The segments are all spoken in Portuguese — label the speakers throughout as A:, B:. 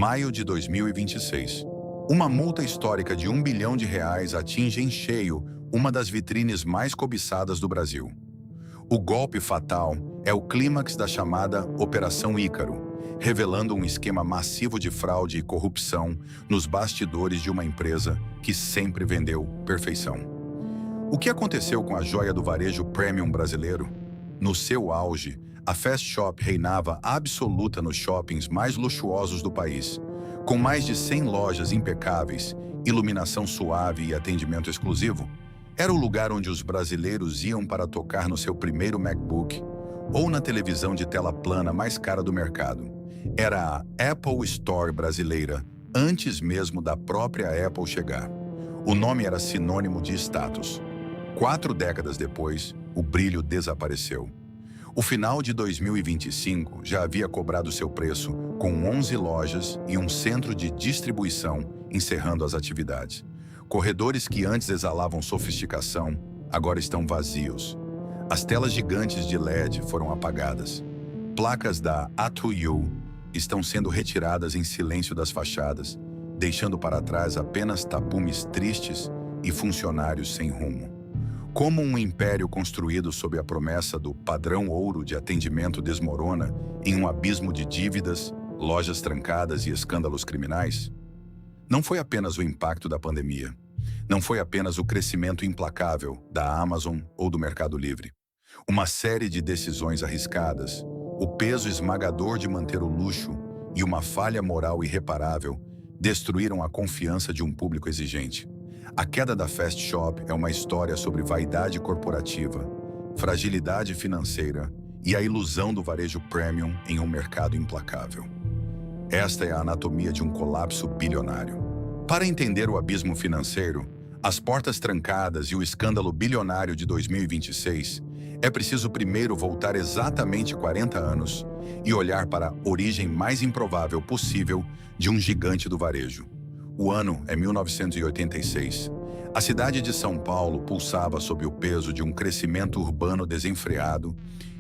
A: Maio de 2026. Uma multa histórica de R$ 1 bilhão atinge em cheio uma das vitrines mais cobiçadas do Brasil. O golpe fatal é o clímax da chamada Operação Ícaro, revelando um esquema massivo de fraude e corrupção nos bastidores de uma empresa que sempre vendeu perfeição. O que aconteceu com a joia do varejo premium brasileiro? No seu auge, a Fast Shop reinava absoluta nos shoppings mais luxuosos do país, com mais de 100 lojas impecáveis, iluminação suave e atendimento exclusivo. Era o lugar onde os brasileiros iam para tocar no seu primeiro MacBook ou na televisão de tela plana mais cara do mercado. Era a Apple Store brasileira, antes mesmo da própria Apple chegar. O nome era sinônimo de status. 4 décadas depois, o brilho desapareceu. O final de 2025 já havia cobrado seu preço, com 11 lojas e um centro de distribuição encerrando as atividades. Corredores que antes exalavam sofisticação, agora estão vazios. As telas gigantes de LED foram apagadas. Placas da A2U estão sendo retiradas em silêncio das fachadas, deixando para trás apenas tapumes tristes e funcionários sem rumo. Como um império construído sob a promessa do padrão ouro de atendimento desmorona em um abismo de dívidas, lojas trancadas e escândalos criminais? Não foi apenas o impacto da pandemia. Não foi apenas o crescimento implacável da Amazon ou do Mercado Livre. Uma série de decisões arriscadas, o peso esmagador de manter o luxo e uma falha moral irreparável destruíram a confiança de um público exigente. A queda da Fast Shop é uma história sobre vaidade corporativa, fragilidade financeira e a ilusão do varejo premium em um mercado implacável. Esta é a anatomia de um colapso bilionário. Para entender o abismo financeiro, as portas trancadas e o escândalo bilionário de 2026, é preciso primeiro voltar exatamente 40 anos e olhar para a origem mais improvável possível de um gigante do varejo. O ano é 1986. A cidade de São Paulo pulsava sob o peso de um crescimento urbano desenfreado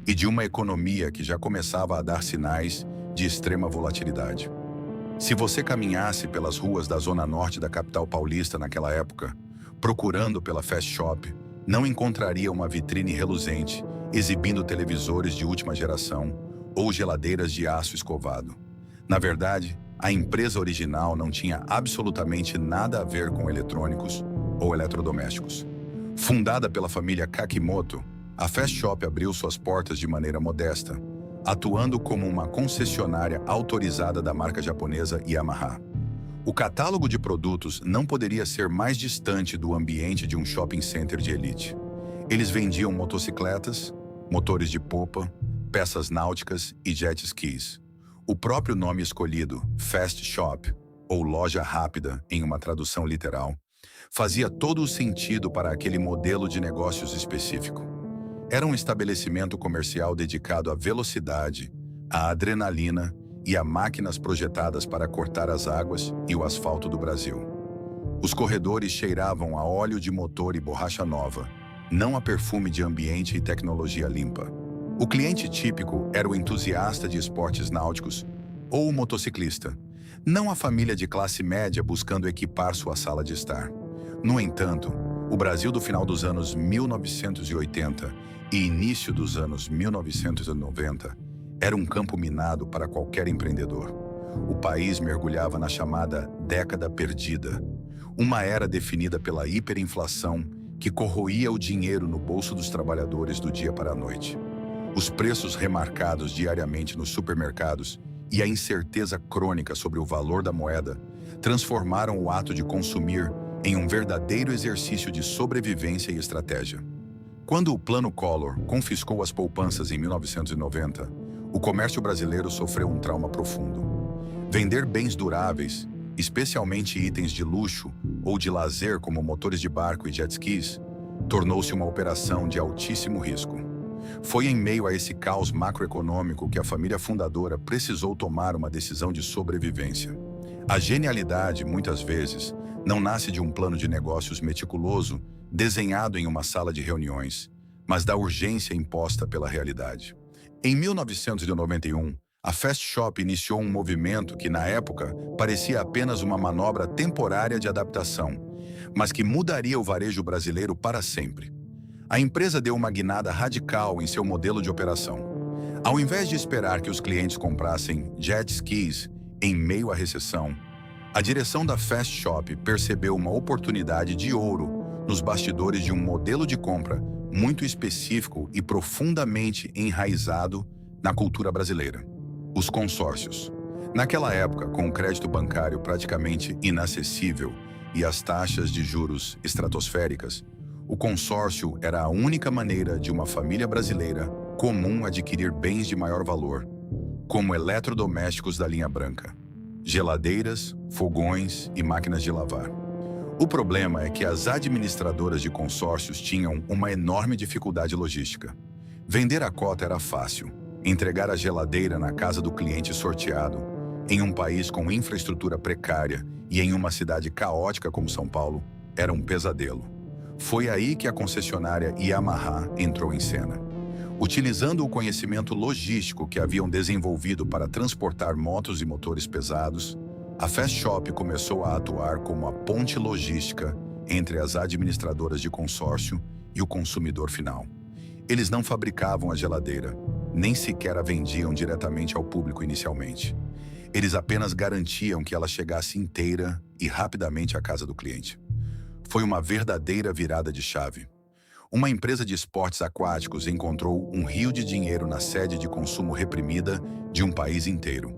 A: e de uma economia que já começava a dar sinais de extrema volatilidade. Se você caminhasse pelas ruas da zona norte da capital paulista naquela época, procurando pela Fast Shop, não encontraria uma vitrine reluzente exibindo televisores de última geração ou geladeiras de aço escovado. Na verdade, a empresa original não tinha absolutamente nada a ver com eletrônicos ou eletrodomésticos. Fundada pela família Kakimoto, a Fast Shop abriu suas portas de maneira modesta, atuando como uma concessionária autorizada da marca japonesa Yamaha. O catálogo de produtos não poderia ser mais distante do ambiente de um shopping center de elite. Eles vendiam motocicletas, motores de popa, peças náuticas e jet skis. O próprio nome escolhido, Fast Shop, ou loja rápida em uma tradução literal, fazia todo o sentido para aquele modelo de negócios específico. Era um estabelecimento comercial dedicado à velocidade, à adrenalina e a máquinas projetadas para cortar as águas e o asfalto do Brasil. Os corredores cheiravam a óleo de motor e borracha nova, não a perfume de ambiente e tecnologia limpa. O cliente típico era o entusiasta de esportes náuticos ou o motociclista, não a família de classe média buscando equipar sua sala de estar. No entanto, o Brasil do final dos anos 1980 e início dos anos 1990 era um campo minado para qualquer empreendedor. O país mergulhava na chamada década perdida, uma era definida pela hiperinflação que corroía o dinheiro no bolso dos trabalhadores do dia para a noite. Os preços remarcados diariamente nos supermercados e a incerteza crônica sobre o valor da moeda transformaram o ato de consumir em um verdadeiro exercício de sobrevivência e estratégia. Quando o Plano Collor confiscou as poupanças em 1990, o comércio brasileiro sofreu um trauma profundo. Vender bens duráveis, especialmente itens de luxo ou de lazer como motores de barco e jet skis, tornou-se uma operação de altíssimo risco. Foi em meio a esse caos macroeconômico que a família fundadora precisou tomar uma decisão de sobrevivência. A genialidade, muitas vezes, não nasce de um plano de negócios meticuloso, desenhado em uma sala de reuniões, mas da urgência imposta pela realidade. Em 1991, A Fast Shop iniciou um movimento que, na época, parecia apenas uma manobra temporária de adaptação, mas que mudaria o varejo brasileiro para sempre. A empresa deu uma guinada radical em seu modelo de operação. Ao invés de esperar que os clientes comprassem jet skis em meio à recessão, a direção da Fast Shop percebeu uma oportunidade de ouro nos bastidores de um modelo de compra muito específico e profundamente enraizado na cultura brasileira: os consórcios. Naquela época, com o crédito bancário praticamente inacessível e as taxas de juros estratosféricas, o consórcio era a única maneira de uma família brasileira comum adquirir bens de maior valor, como eletrodomésticos da linha branca, geladeiras, fogões e máquinas de lavar. O problema é que as administradoras de consórcios tinham uma enorme dificuldade logística. Vender a cota era fácil. Entregar a geladeira na casa do cliente sorteado, em um país com infraestrutura precária e em uma cidade caótica como São Paulo, era um pesadelo. Foi aí que a concessionária Yamaha entrou em cena. Utilizando o conhecimento logístico que haviam desenvolvido para transportar motos e motores pesados, a Fast Shop começou a atuar como a ponte logística entre as administradoras de consórcio e o consumidor final. Eles não fabricavam a geladeira, nem sequer a vendiam diretamente ao público inicialmente. Eles apenas garantiam que ela chegasse inteira e rapidamente à casa do cliente. Foi uma verdadeira virada de chave. Uma empresa de esportes aquáticos encontrou um rio de dinheiro na sede de consumo reprimida de um país inteiro.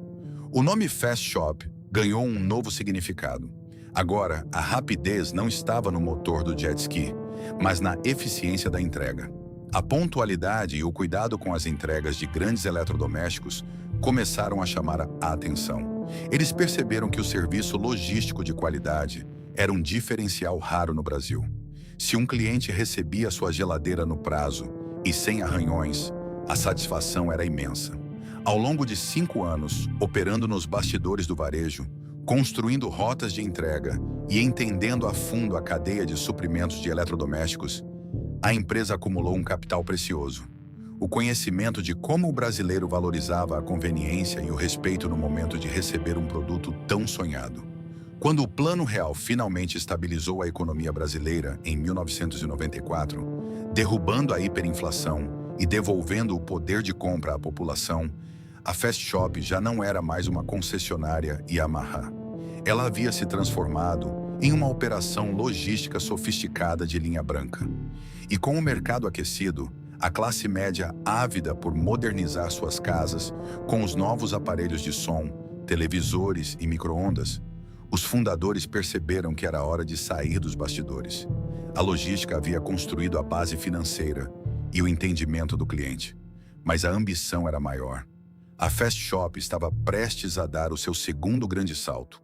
A: O nome Fast Shop ganhou um novo significado. Agora, a rapidez não estava no motor do jet ski, mas na eficiência da entrega. A pontualidade e o cuidado com as entregas de grandes eletrodomésticos começaram a chamar a atenção. Eles perceberam que o serviço logístico de qualidade era um diferencial raro no Brasil. Se um cliente recebia sua geladeira no prazo e sem arranhões, a satisfação era imensa. Ao longo de 5 anos, operando nos bastidores do varejo, construindo rotas de entrega e entendendo a fundo a cadeia de suprimentos de eletrodomésticos, a empresa acumulou um capital precioso: o conhecimento de como o brasileiro valorizava a conveniência e o respeito no momento de receber um produto tão sonhado. Quando o Plano Real finalmente estabilizou a economia brasileira em 1994, derrubando a hiperinflação e devolvendo o poder de compra à população, a Fast Shop já não era mais uma concessionária Yamaha. Ela havia se transformado em uma operação logística sofisticada de linha branca. E com o mercado aquecido, a classe média ávida por modernizar suas casas com os novos aparelhos de som, televisores e micro-ondas, os fundadores perceberam que era hora de sair dos bastidores. A logística havia construído a base financeira e o entendimento do cliente, mas a ambição era maior. A Fast Shop estava prestes a dar o seu segundo grande salto.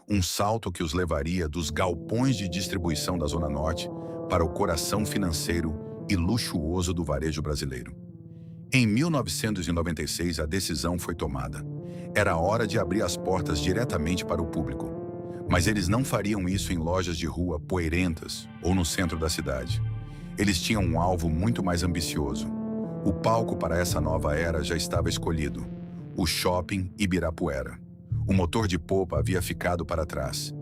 A: Um salto que os levaria dos galpões de distribuição da Zona Norte para o coração financeiro e luxuoso do varejo brasileiro. Em 1996, a decisão foi tomada. Era hora de abrir as portas diretamente para o público. Mas eles não fariam isso em lojas de rua poeirentas ou no centro da cidade. Eles tinham um alvo muito mais ambicioso. O palco para essa nova era já estava escolhido: o Shopping Ibirapuera. O motor de popa havia ficado para trás.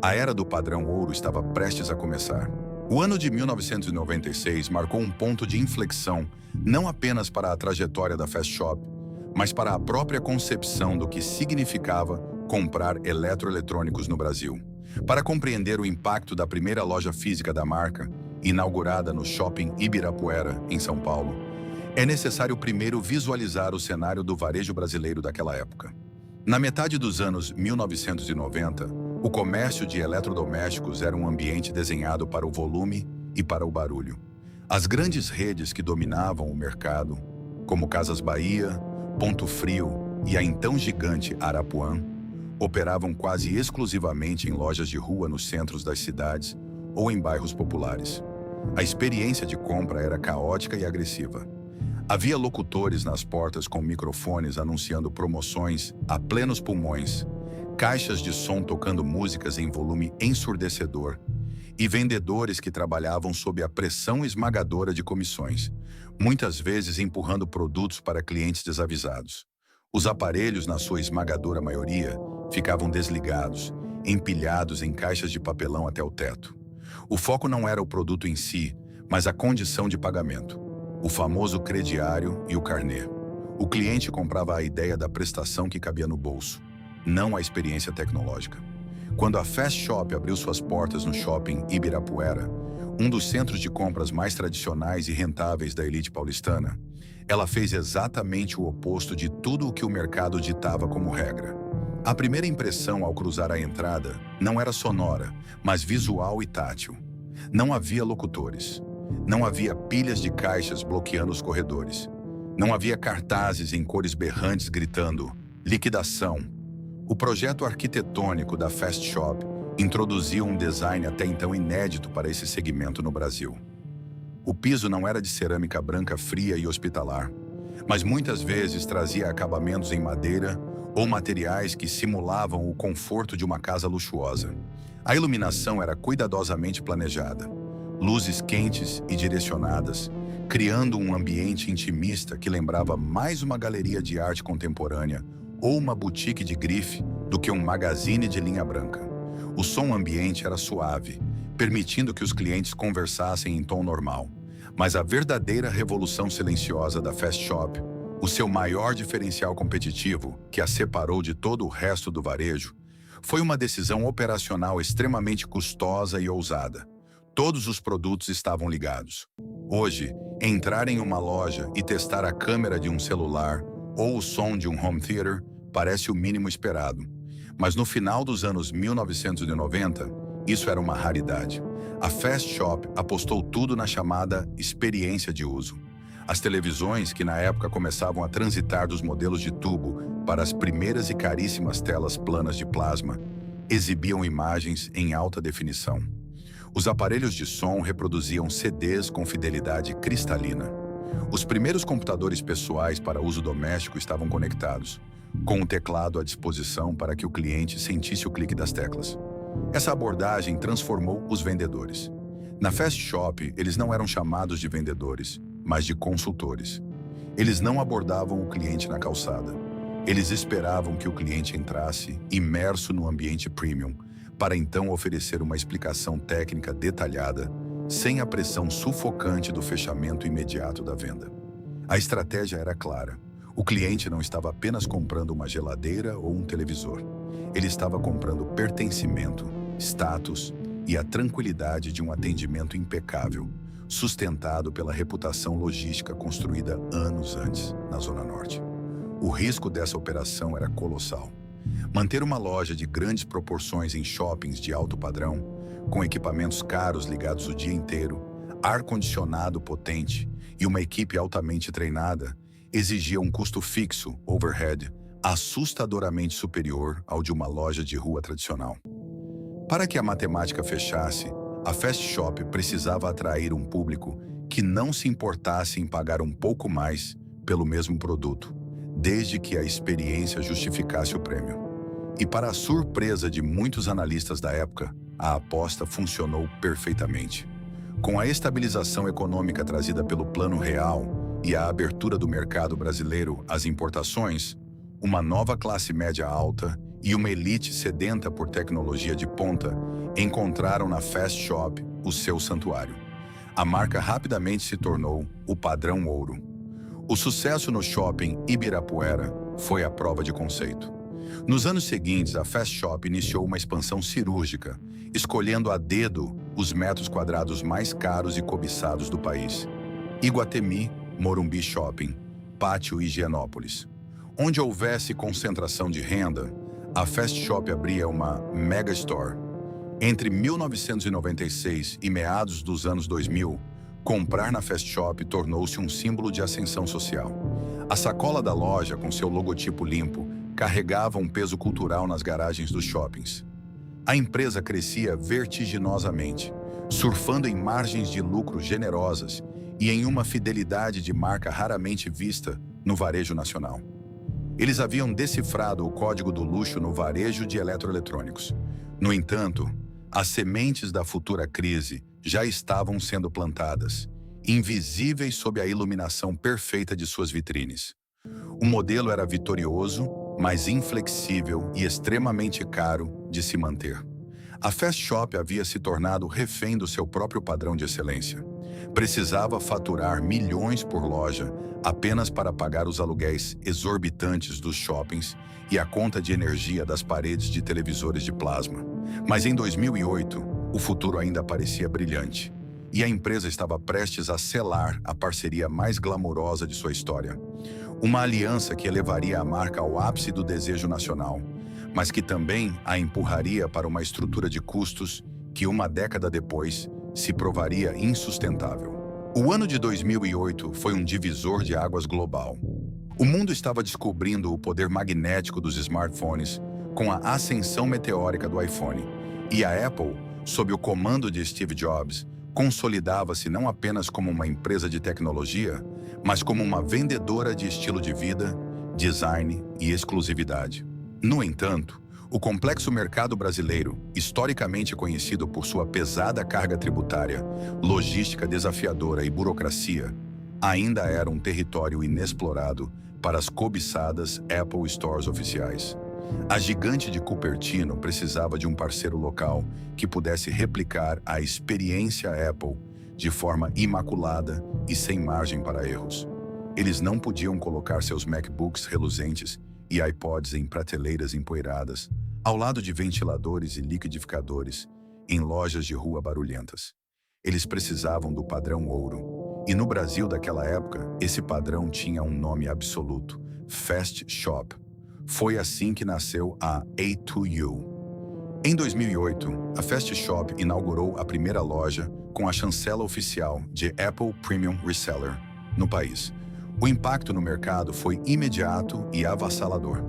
A: A era do padrão ouro estava prestes a começar. O ano de 1996 marcou um ponto de inflexão não apenas para a trajetória da Fast Shop, mas para a própria concepção do que significava comprar eletroeletrônicos no Brasil. Para compreender o impacto da primeira loja física da marca, inaugurada no Shopping Ibirapuera, em São Paulo, é necessário primeiro visualizar o cenário do varejo brasileiro daquela época. Na metade dos anos 1990, o comércio de eletrodomésticos era um ambiente desenhado para o volume e para o barulho. As grandes redes que dominavam o mercado, como Casas Bahia, Ponto Frio e a então gigante Arapuã, operavam quase exclusivamente em lojas de rua nos centros das cidades ou em bairros populares. A experiência de compra era caótica e agressiva. Havia locutores nas portas com microfones anunciando promoções a plenos pulmões, caixas de som tocando músicas em volume ensurdecedor e vendedores que trabalhavam sob a pressão esmagadora de comissões, muitas vezes empurrando produtos para clientes desavisados. Os aparelhos, na sua esmagadora maioria, ficavam desligados, empilhados em caixas de papelão até o teto. O foco não era o produto em si, mas a condição de pagamento. O famoso crediário e o carnê. O cliente comprava a ideia da prestação que cabia no bolso, não a experiência tecnológica. Quando a Fast Shop abriu suas portas no shopping Ibirapuera, um dos centros de compras mais tradicionais e rentáveis da elite paulistana, ela fez exatamente o oposto de tudo o que o mercado ditava como regra. A primeira impressão ao cruzar a entrada não era sonora, mas visual e tátil. Não havia locutores. Não havia pilhas de caixas bloqueando os corredores. Não havia cartazes em cores berrantes gritando liquidação. O projeto arquitetônico da Fast Shop introduziu um design até então inédito para esse segmento no Brasil. O piso não era de cerâmica branca fria e hospitalar, mas muitas vezes trazia acabamentos em madeira ou materiais que simulavam o conforto de uma casa luxuosa. A iluminação era cuidadosamente planejada, luzes quentes e direcionadas, criando um ambiente intimista que lembrava mais uma galeria de arte contemporânea ou uma boutique de grife do que um magazine de linha branca. O som ambiente era suave, permitindo que os clientes conversassem em tom normal. Mas a verdadeira revolução silenciosa da Fast Shop, o seu maior diferencial competitivo, que a separou de todo o resto do varejo, foi uma decisão operacional extremamente custosa e ousada. Todos os produtos estavam ligados. Hoje, entrar em uma loja e testar a câmera de um celular ou o som de um home theater parece o mínimo esperado. Mas no final dos anos 1990, isso era uma raridade. A Fast Shop apostou tudo na chamada experiência de uso. As televisões, que na época começavam a transitar dos modelos de tubo para as primeiras e caríssimas telas planas de plasma, exibiam imagens em alta definição. Os aparelhos de som reproduziam CDs com fidelidade cristalina. Os primeiros computadores pessoais para uso doméstico estavam conectados, com um teclado à disposição para que o cliente sentisse o clique das teclas. Essa abordagem transformou os vendedores. Na Fast Shop, eles não eram chamados de vendedores, mas de consultores. Eles não abordavam o cliente na calçada. Eles esperavam que o cliente entrasse, imerso no ambiente premium, para então oferecer uma explicação técnica detalhada, sem a pressão sufocante do fechamento imediato da venda. A estratégia era clara. O cliente não estava apenas comprando uma geladeira ou um televisor. Ele estava comprando pertencimento, status e a tranquilidade de um atendimento impecável, sustentado pela reputação logística construída anos antes na Zona Norte. O risco dessa operação era colossal. Manter uma loja de grandes proporções em shoppings de alto padrão, com equipamentos caros ligados o dia inteiro, ar-condicionado potente e uma equipe altamente treinada, exigia um custo fixo, overhead, assustadoramente superior ao de uma loja de rua tradicional. Para que a matemática fechasse, a Fast Shop precisava atrair um público que não se importasse em pagar um pouco mais pelo mesmo produto, desde que a experiência justificasse o prêmio. E para a surpresa de muitos analistas da época, a aposta funcionou perfeitamente. Com a estabilização econômica trazida pelo Plano Real e a abertura do mercado brasileiro às importações, uma nova classe média alta e uma elite sedenta por tecnologia de ponta encontraram na Fast Shop o seu santuário. A marca rapidamente se tornou o padrão ouro. O sucesso no shopping Ibirapuera foi a prova de conceito. Nos anos seguintes, a Fast Shop iniciou uma expansão cirúrgica, escolhendo a dedo os metros quadrados mais caros e cobiçados do país. Iguatemi, Morumbi Shopping, Pátio e Higienópolis. Onde houvesse concentração de renda, a Fast Shop abria uma mega store. Entre 1996 e meados dos anos 2000, comprar na Fast Shop tornou-se um símbolo de ascensão social. A sacola da loja, com seu logotipo limpo, carregava um peso cultural nas garagens dos shoppings. A empresa crescia vertiginosamente, surfando em margens de lucro generosas e em uma fidelidade de marca raramente vista no varejo nacional. Eles haviam decifrado o código do luxo no varejo de eletroeletrônicos. No entanto, as sementes da futura crise já estavam sendo plantadas, invisíveis sob a iluminação perfeita de suas vitrines. O modelo era vitorioso, mas inflexível e extremamente caro de se manter. A Fast Shop havia se tornado refém do seu próprio padrão de excelência. Precisava faturar milhões por loja apenas para pagar os aluguéis exorbitantes dos shoppings e a conta de energia das paredes de televisores de plasma. Mas em 2008, o futuro ainda parecia brilhante. E a empresa estava prestes a selar a parceria mais glamourosa de sua história. Uma aliança que elevaria a marca ao ápice do desejo nacional, mas que também a empurraria para uma estrutura de custos que, uma década depois, se provaria insustentável. O ano de 2008 foi um divisor de águas global. O mundo estava descobrindo o poder magnético dos smartphones com a ascensão meteórica do iPhone, e a Apple, sob o comando de Steve Jobs, consolidava-se não apenas como uma empresa de tecnologia, mas como uma vendedora de estilo de vida, design e exclusividade. No entanto, o complexo mercado brasileiro, historicamente conhecido por sua pesada carga tributária, logística desafiadora e burocracia, ainda era um território inexplorado para as cobiçadas Apple Stores oficiais. A gigante de Cupertino precisava de um parceiro local que pudesse replicar a experiência Apple de forma imaculada e sem margem para erros. Eles não podiam colocar seus MacBooks reluzentes e iPods em prateleiras empoeiradas, ao lado de ventiladores e liquidificadores, em lojas de rua barulhentas. Eles precisavam do padrão ouro. E no Brasil daquela época, esse padrão tinha um nome absoluto: Fast Shop. Foi assim que nasceu a A2U. Em 2008, a Fast Shop inaugurou a primeira loja com a chancela oficial de Apple Premium Reseller no país. O impacto no mercado foi imediato e avassalador.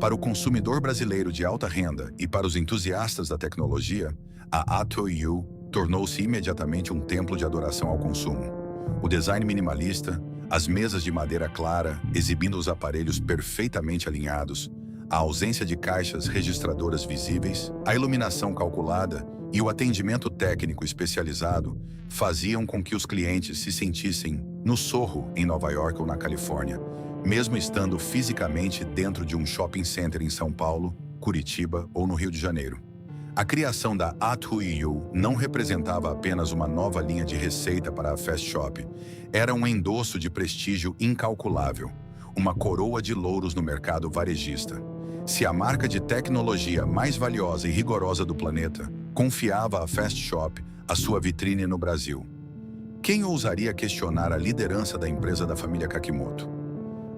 A: Para o consumidor brasileiro de alta renda e para os entusiastas da tecnologia, a A2U tornou-se imediatamente um templo de adoração ao consumo. O design minimalista, as mesas de madeira clara, exibindo os aparelhos perfeitamente alinhados, a ausência de caixas registradoras visíveis, a iluminação calculada e o atendimento técnico especializado faziam com que os clientes se sentissem no Sorro, em Nova York ou na Califórnia, mesmo estando fisicamente dentro de um shopping center em São Paulo, Curitiba ou no Rio de Janeiro. A criação da A2U não representava apenas uma nova linha de receita para a Fast Shop, era um endosso de prestígio incalculável, uma coroa de louros no mercado varejista. Se a marca de tecnologia mais valiosa e rigorosa do planeta confiava à Fast Shop a sua vitrine no Brasil, quem ousaria questionar a liderança da empresa da família Kakimoto?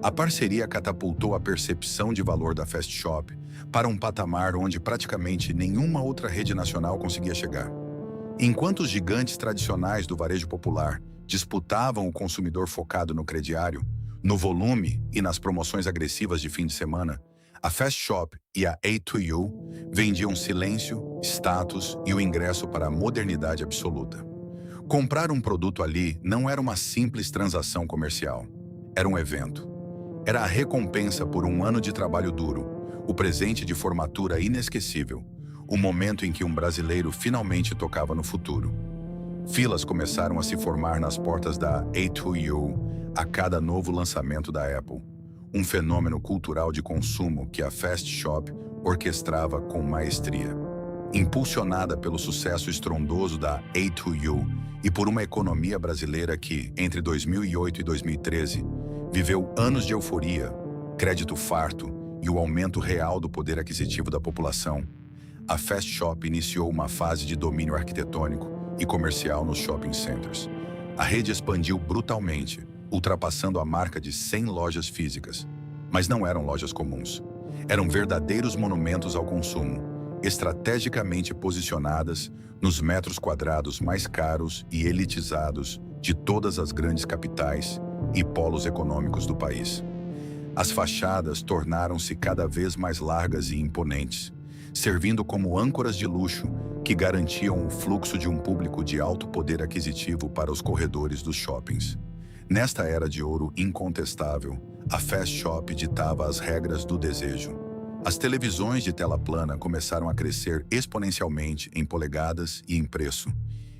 A: A parceria catapultou a percepção de valor da Fast Shop para um patamar onde praticamente nenhuma outra rede nacional conseguia chegar. Enquanto os gigantes tradicionais do varejo popular disputavam o consumidor focado no crediário, no volume e nas promoções agressivas de fim de semana, a Fast Shop e a A2U vendiam silêncio, status e o ingresso para a modernidade absoluta. Comprar um produto ali não era uma simples transação comercial, era um evento. Era a recompensa por um ano de trabalho duro, o presente de formatura inesquecível, o momento em que um brasileiro finalmente tocava no futuro. Filas começaram a se formar nas portas da A2U a cada novo lançamento da Apple, um fenômeno cultural de consumo que a Fast Shop orquestrava com maestria. Impulsionada pelo sucesso estrondoso da A2U e por uma economia brasileira que, entre 2008 e 2013, viveu anos de euforia, crédito farto e o aumento real do poder aquisitivo da população, a Fast Shop iniciou uma fase de domínio arquitetônico e comercial nos shopping centers. A rede expandiu brutalmente, ultrapassando a marca de 100 lojas físicas. Mas não eram lojas comuns. Eram verdadeiros monumentos ao consumo, estrategicamente posicionadas nos metros quadrados mais caros e elitizados de todas as grandes capitais e polos econômicos do país. As fachadas tornaram-se cada vez mais largas e imponentes, servindo como âncoras de luxo que garantiam o fluxo de um público de alto poder aquisitivo para os corredores dos shoppings. Nesta era de ouro incontestável, a Fast Shop ditava as regras do desejo. As televisões de tela plana começaram a crescer exponencialmente em polegadas e em preço,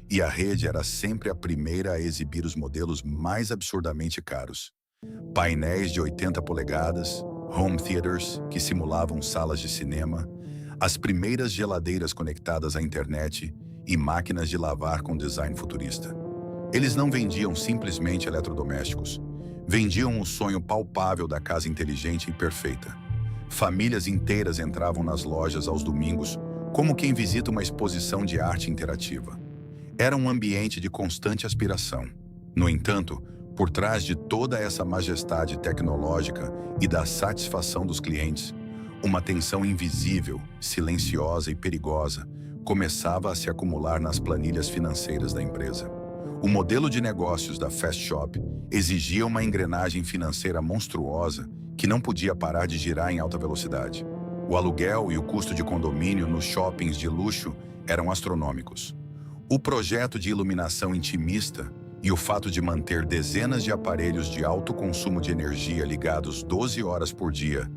A: e a rede era sempre a primeira a exibir os modelos mais absurdamente caros. Painéis de 80 polegadas, home theaters que simulavam salas de cinema, as primeiras geladeiras conectadas à internet e máquinas de lavar com design futurista. Eles não vendiam simplesmente eletrodomésticos. Vendiam o sonho palpável da casa inteligente e perfeita. Famílias inteiras entravam nas lojas aos domingos, como quem visita uma exposição de arte interativa. Era um ambiente de constante aspiração. No entanto, por trás de toda essa majestade tecnológica e da satisfação dos clientes, uma tensão invisível, silenciosa e perigosa começava a se acumular nas planilhas financeiras da empresa. O modelo de negócios da Fast Shop exigia uma engrenagem financeira monstruosa que não podia parar de girar em alta velocidade. O aluguel e o custo de condomínio nos shoppings de luxo eram astronômicos. O projeto de iluminação intimista e o fato de manter dezenas de aparelhos de alto consumo de energia ligados 12 horas por dia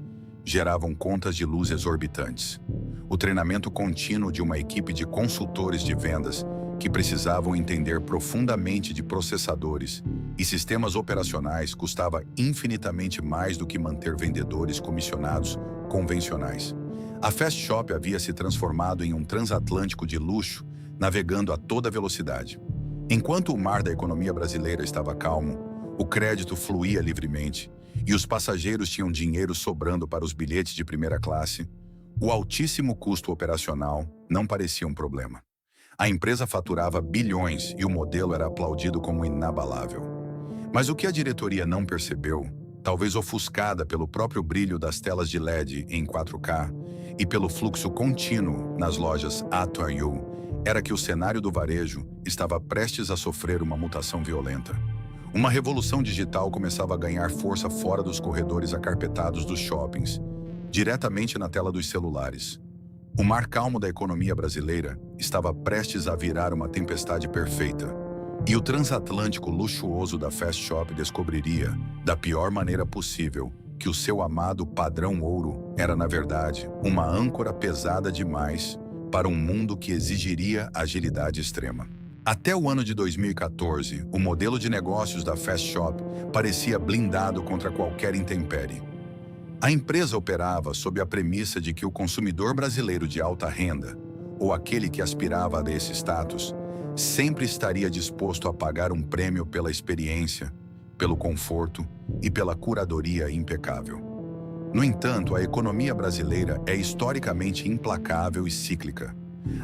A: geravam contas de luz exorbitantes. O treinamento contínuo de uma equipe de consultores de vendas que precisavam entender profundamente de processadores e sistemas operacionais custava infinitamente mais do que manter vendedores comissionados convencionais. A Fast Shop havia se transformado em um transatlântico de luxo, navegando a toda velocidade. Enquanto o mar da economia brasileira estava calmo, o crédito fluía livremente e os passageiros tinham dinheiro sobrando para os bilhetes de primeira classe, o altíssimo custo operacional não parecia um problema. A empresa faturava bilhões e o modelo era aplaudido como inabalável. Mas o que a diretoria não percebeu, talvez ofuscada pelo próprio brilho das telas de LED em 4K e pelo fluxo contínuo nas lojas Atoyu, era que o cenário do varejo estava prestes a sofrer uma mutação violenta. Uma revolução digital começava a ganhar força fora dos corredores acarpetados dos shoppings, diretamente na tela dos celulares. O mar calmo da economia brasileira estava prestes a virar uma tempestade perfeita, e o transatlântico luxuoso da Fast Shop descobriria, da pior maneira possível, que o seu amado padrão ouro era, na verdade, uma âncora pesada demais para um mundo que exigiria agilidade extrema. Até o ano de 2014, o modelo de negócios da Fast Shop parecia blindado contra qualquer intempérie. A empresa operava sob a premissa de que o consumidor brasileiro de alta renda, ou aquele que aspirava a esse status, sempre estaria disposto a pagar um prêmio pela experiência, pelo conforto e pela curadoria impecável. No entanto, a economia brasileira é historicamente implacável e cíclica.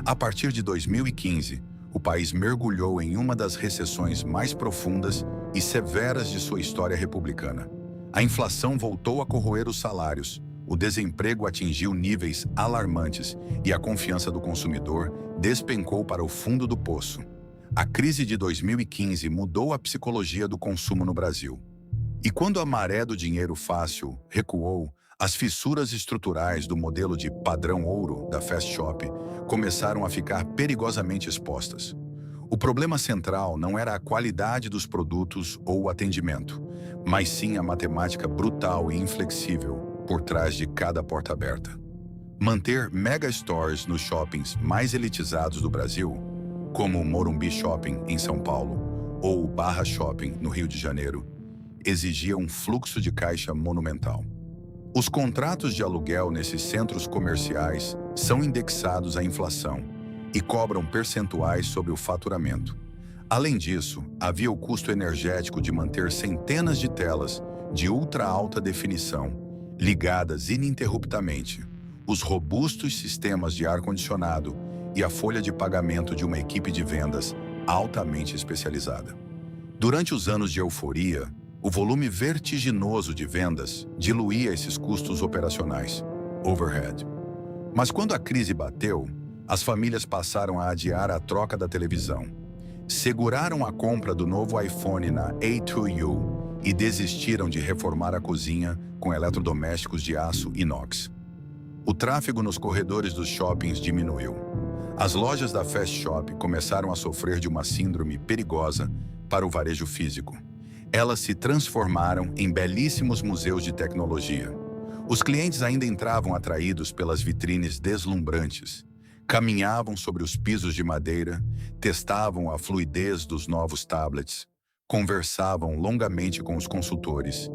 A: A partir de 2015, o país mergulhou em uma das recessões mais profundas e severas de sua história republicana. A inflação voltou a corroer os salários, o desemprego atingiu níveis alarmantes e a confiança do consumidor despencou para o fundo do poço. A crise de 2015 mudou a psicologia do consumo no Brasil. E quando a maré do dinheiro fácil recuou, as fissuras estruturais do modelo de padrão ouro da Fast Shop começaram a ficar perigosamente expostas. O problema central não era a qualidade dos produtos ou o atendimento, mas sim a matemática brutal e inflexível por trás de cada porta aberta. Manter mega stores nos shoppings mais elitizados do Brasil, como o Morumbi Shopping em São Paulo ou o Barra Shopping no Rio de Janeiro, exigia um fluxo de caixa monumental. Os contratos de aluguel nesses centros comerciais são indexados à inflação e cobram percentuais sobre o faturamento. Além disso, havia o custo energético de manter centenas de telas de ultra alta definição ligadas ininterruptamente, os robustos sistemas de ar-condicionado e a folha de pagamento de uma equipe de vendas altamente especializada. Durante os anos de euforia, o volume vertiginoso de vendas diluía esses custos operacionais, overhead. Mas quando a crise bateu, as famílias passaram a adiar a troca da televisão, seguraram a compra do novo iPhone na A2U e desistiram de reformar a cozinha com eletrodomésticos de aço inox. O tráfego nos corredores dos shoppings diminuiu. As lojas da Fast Shop começaram a sofrer de uma síndrome perigosa para o varejo físico. Elas se transformaram em belíssimos museus de tecnologia. Os clientes ainda entravam atraídos pelas vitrines deslumbrantes, caminhavam sobre os pisos de madeira, testavam a fluidez dos novos tablets, conversavam longamente com os consultores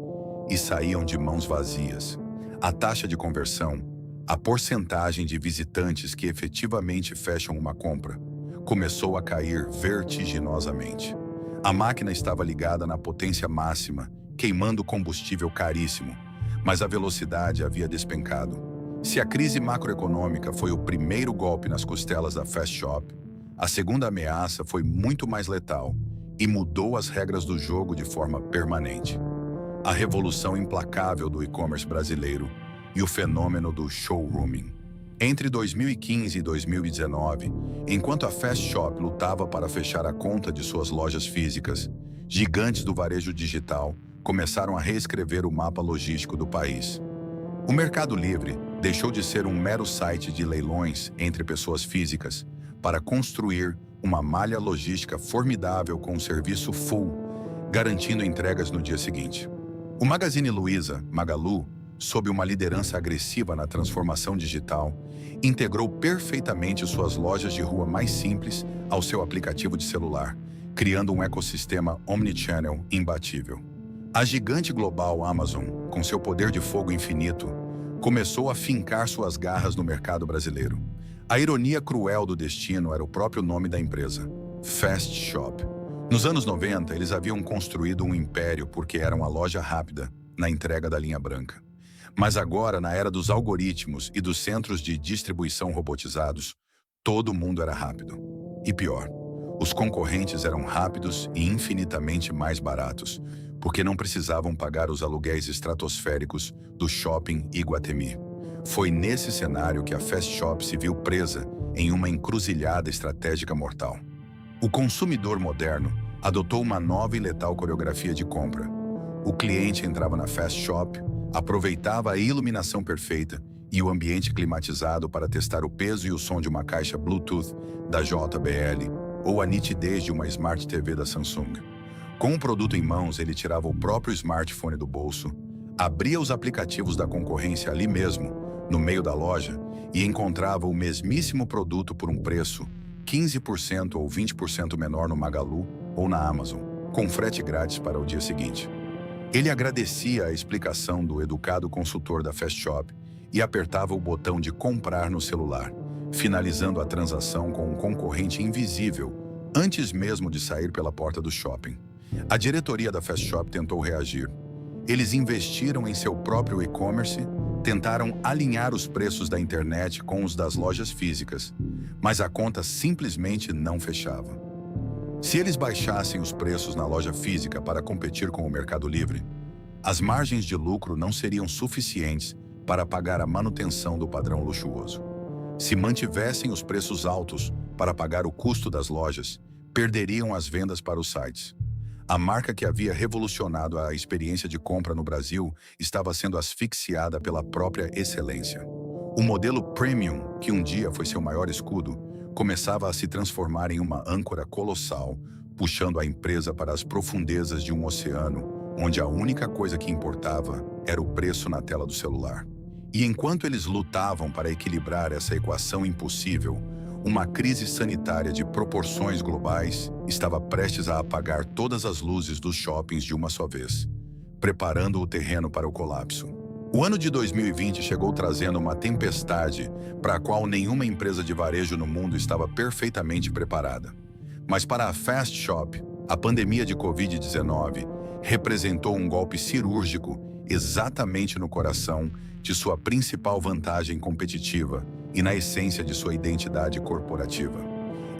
A: e saíam de mãos vazias. A taxa de conversão, a porcentagem de visitantes que efetivamente fecham uma compra, começou a cair vertiginosamente. A máquina estava ligada na potência máxima, queimando combustível caríssimo, mas a velocidade havia despencado. Se a crise macroeconômica foi o primeiro golpe nas costelas da Fast Shop, a segunda ameaça foi muito mais letal e mudou as regras do jogo de forma permanente. A revolução implacável do e-commerce brasileiro e o fenômeno do showrooming. Entre 2015 e 2019, enquanto a Fast Shop lutava para fechar a conta de suas lojas físicas, gigantes do varejo digital começaram a reescrever o mapa logístico do país. O Mercado Livre deixou de ser um mero site de leilões entre pessoas físicas para construir uma malha logística formidável com um serviço full, garantindo entregas no dia seguinte. O Magazine Luiza, Magalu, sob uma liderança agressiva na transformação digital, integrou perfeitamente suas lojas de rua mais simples ao seu aplicativo de celular, criando um ecossistema omnichannel imbatível. A gigante global Amazon, com seu poder de fogo infinito, começou a fincar suas garras no mercado brasileiro. A ironia cruel do destino era o próprio nome da empresa, Fast Shop. Nos anos 90, eles haviam construído um império porque eram a loja rápida na entrega da linha branca. Mas agora, na era dos algoritmos e dos centros de distribuição robotizados, todo mundo era rápido. E pior, os concorrentes eram rápidos e infinitamente mais baratos, porque não precisavam pagar os aluguéis estratosféricos do shopping Iguatemi. Foi nesse cenário que a Fast Shop se viu presa em uma encruzilhada estratégica mortal. O consumidor moderno adotou uma nova e letal coreografia de compra. O cliente entrava na Fast Shop, aproveitava a iluminação perfeita e o ambiente climatizado para testar o peso e o som de uma caixa Bluetooth da JBL ou a nitidez de uma Smart TV da Samsung. Com o produto em mãos, ele tirava o próprio smartphone do bolso, abria os aplicativos da concorrência ali mesmo, no meio da loja, e encontrava o mesmíssimo produto por um preço 15% ou 20% menor no Magalu ou na Amazon, com frete grátis para o dia seguinte. Ele agradecia a explicação do educado consultor da Fast Shop e apertava o botão de comprar no celular, finalizando a transação com um concorrente invisível antes mesmo de sair pela porta do shopping. A diretoria da Fast Shop tentou reagir. Eles investiram em seu próprio e-commerce, tentaram alinhar os preços da internet com os das lojas físicas, mas a conta simplesmente não fechava. Se eles baixassem os preços na loja física para competir com o Mercado Livre, as margens de lucro não seriam suficientes para pagar a manutenção do padrão luxuoso. Se mantivessem os preços altos para pagar o custo das lojas, perderiam as vendas para os sites. A marca que havia revolucionado a experiência de compra no Brasil estava sendo asfixiada pela própria excelência. O modelo premium, que um dia foi seu maior escudo, começava a se transformar em uma âncora colossal, puxando a empresa para as profundezas de um oceano, onde a única coisa que importava era o preço na tela do celular. E enquanto eles lutavam para equilibrar essa equação impossível, uma crise sanitária de proporções globais estava prestes a apagar todas as luzes dos shoppings de uma só vez, preparando o terreno para o colapso. O ano de 2020 chegou trazendo uma tempestade para a qual nenhuma empresa de varejo no mundo estava perfeitamente preparada. Mas para a Fast Shop, a pandemia de Covid-19 representou um golpe cirúrgico exatamente no coração de sua principal vantagem competitiva e na essência de sua identidade corporativa.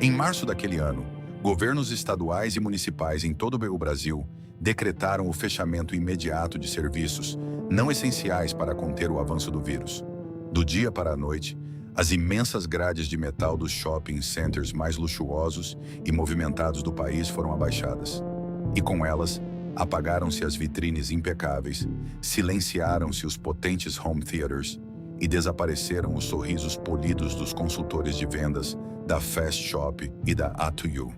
A: Em março daquele ano, governos estaduais e municipais em todo o Brasil decretaram o fechamento imediato de serviços não essenciais para conter o avanço do vírus. Do dia para a noite, as imensas grades de metal dos shopping centers mais luxuosos e movimentados do país foram abaixadas. E com elas, apagaram-se as vitrines impecáveis, silenciaram-se os potentes home theaters e desapareceram os sorrisos polidos dos consultores de vendas da Fast Shop e da A2U.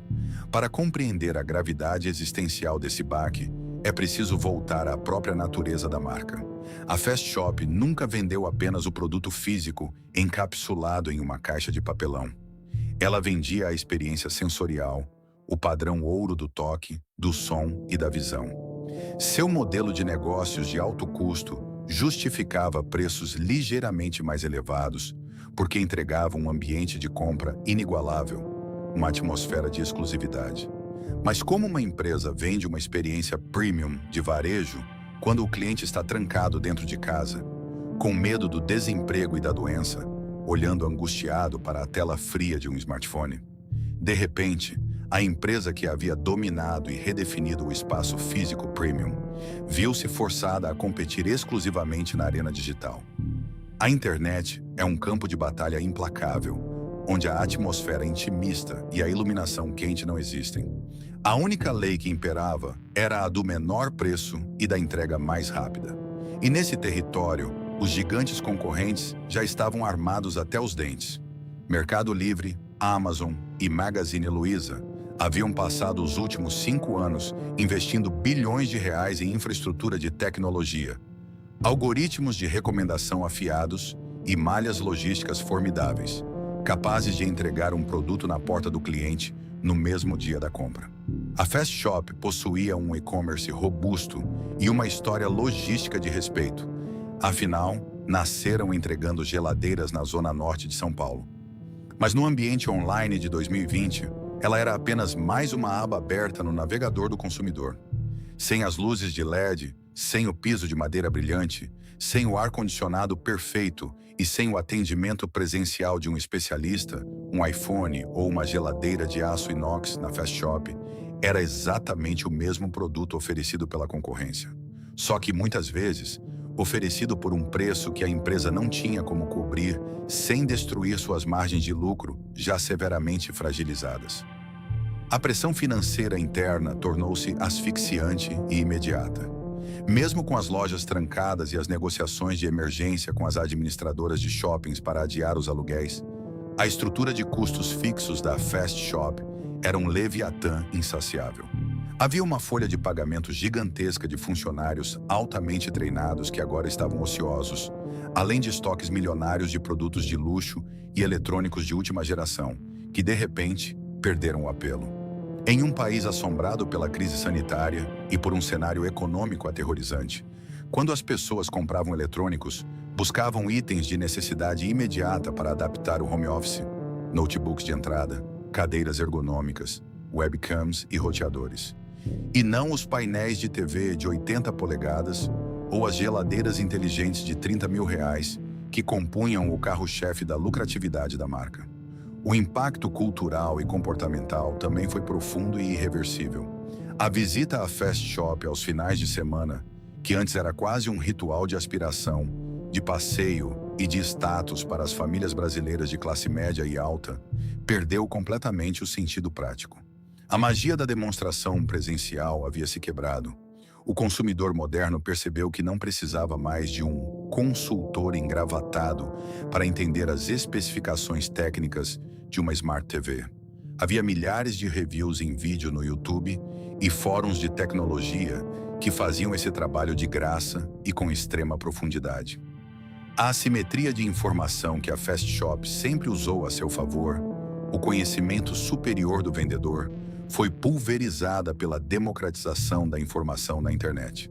A: Para compreender a gravidade existencial desse baque, é preciso voltar à própria natureza da marca. A Fast Shop nunca vendeu apenas o produto físico encapsulado em uma caixa de papelão. Ela vendia a experiência sensorial, o padrão ouro do toque, do som e da visão. Seu modelo de negócios de alto custo justificava preços ligeiramente mais elevados, porque entregava um ambiente de compra inigualável, uma atmosfera de exclusividade. Mas como uma empresa vende uma experiência premium de varejo quando o cliente está trancado dentro de casa, com medo do desemprego e da doença, olhando angustiado para a tela fria de um smartphone? De repente, a empresa que havia dominado e redefinido o espaço físico premium viu-se forçada a competir exclusivamente na arena digital. A internet é um campo de batalha implacável, onde a atmosfera intimista e a iluminação quente não existem. A única lei que imperava era a do menor preço e da entrega mais rápida. E nesse território, os gigantes concorrentes já estavam armados até os dentes. Mercado Livre, Amazon e Magazine Luiza haviam passado os últimos 5 anos investindo bilhões de reais em infraestrutura de tecnologia, algoritmos de recomendação afiados e malhas logísticas formidáveis, capazes de entregar um produto na porta do cliente no mesmo dia da compra. A Fast Shop possuía um e-commerce robusto e uma história logística de respeito. Afinal, nasceram entregando geladeiras na zona norte de São Paulo. Mas no ambiente online de 2020, ela era apenas mais uma aba aberta no navegador do consumidor. Sem as luzes de LED, sem o piso de madeira brilhante, sem o ar-condicionado perfeito e sem o atendimento presencial de um especialista, um iPhone ou uma geladeira de aço inox na Fast Shop, era exatamente o mesmo produto oferecido pela concorrência. Só que muitas vezes, oferecido por um preço que a empresa não tinha como cobrir, sem destruir suas margens de lucro já severamente fragilizadas. A pressão financeira interna tornou-se asfixiante e imediata. Mesmo com as lojas trancadas e as negociações de emergência com as administradoras de shoppings para adiar os aluguéis, a estrutura de custos fixos da Fast Shop era um leviatã insaciável. Havia uma folha de pagamento gigantesca de funcionários altamente treinados que agora estavam ociosos, além de estoques milionários de produtos de luxo e eletrônicos de última geração, que de repente perderam o apelo. Em um país assombrado pela crise sanitária e por um cenário econômico aterrorizante, quando as pessoas compravam eletrônicos, buscavam itens de necessidade imediata para adaptar o home office, notebooks de entrada, cadeiras ergonômicas, webcams e roteadores. E não os painéis de TV de 80 polegadas ou as geladeiras inteligentes de R$30 mil que compunham o carro-chefe da lucratividade da marca. O impacto cultural e comportamental também foi profundo e irreversível. A visita à Fast Shop aos finais de semana, que antes era quase um ritual de aspiração, de passeio e de status para as famílias brasileiras de classe média e alta, perdeu completamente o sentido prático. A magia da demonstração presencial havia se quebrado. O consumidor moderno percebeu que não precisava mais de um consultor engravatado para entender as especificações técnicas de uma Smart TV. Havia milhares de reviews em vídeo no YouTube e fóruns de tecnologia que faziam esse trabalho de graça e com extrema profundidade. A assimetria de informação que a Fast Shop sempre usou a seu favor, o conhecimento superior do vendedor, foi pulverizada pela democratização da informação na internet.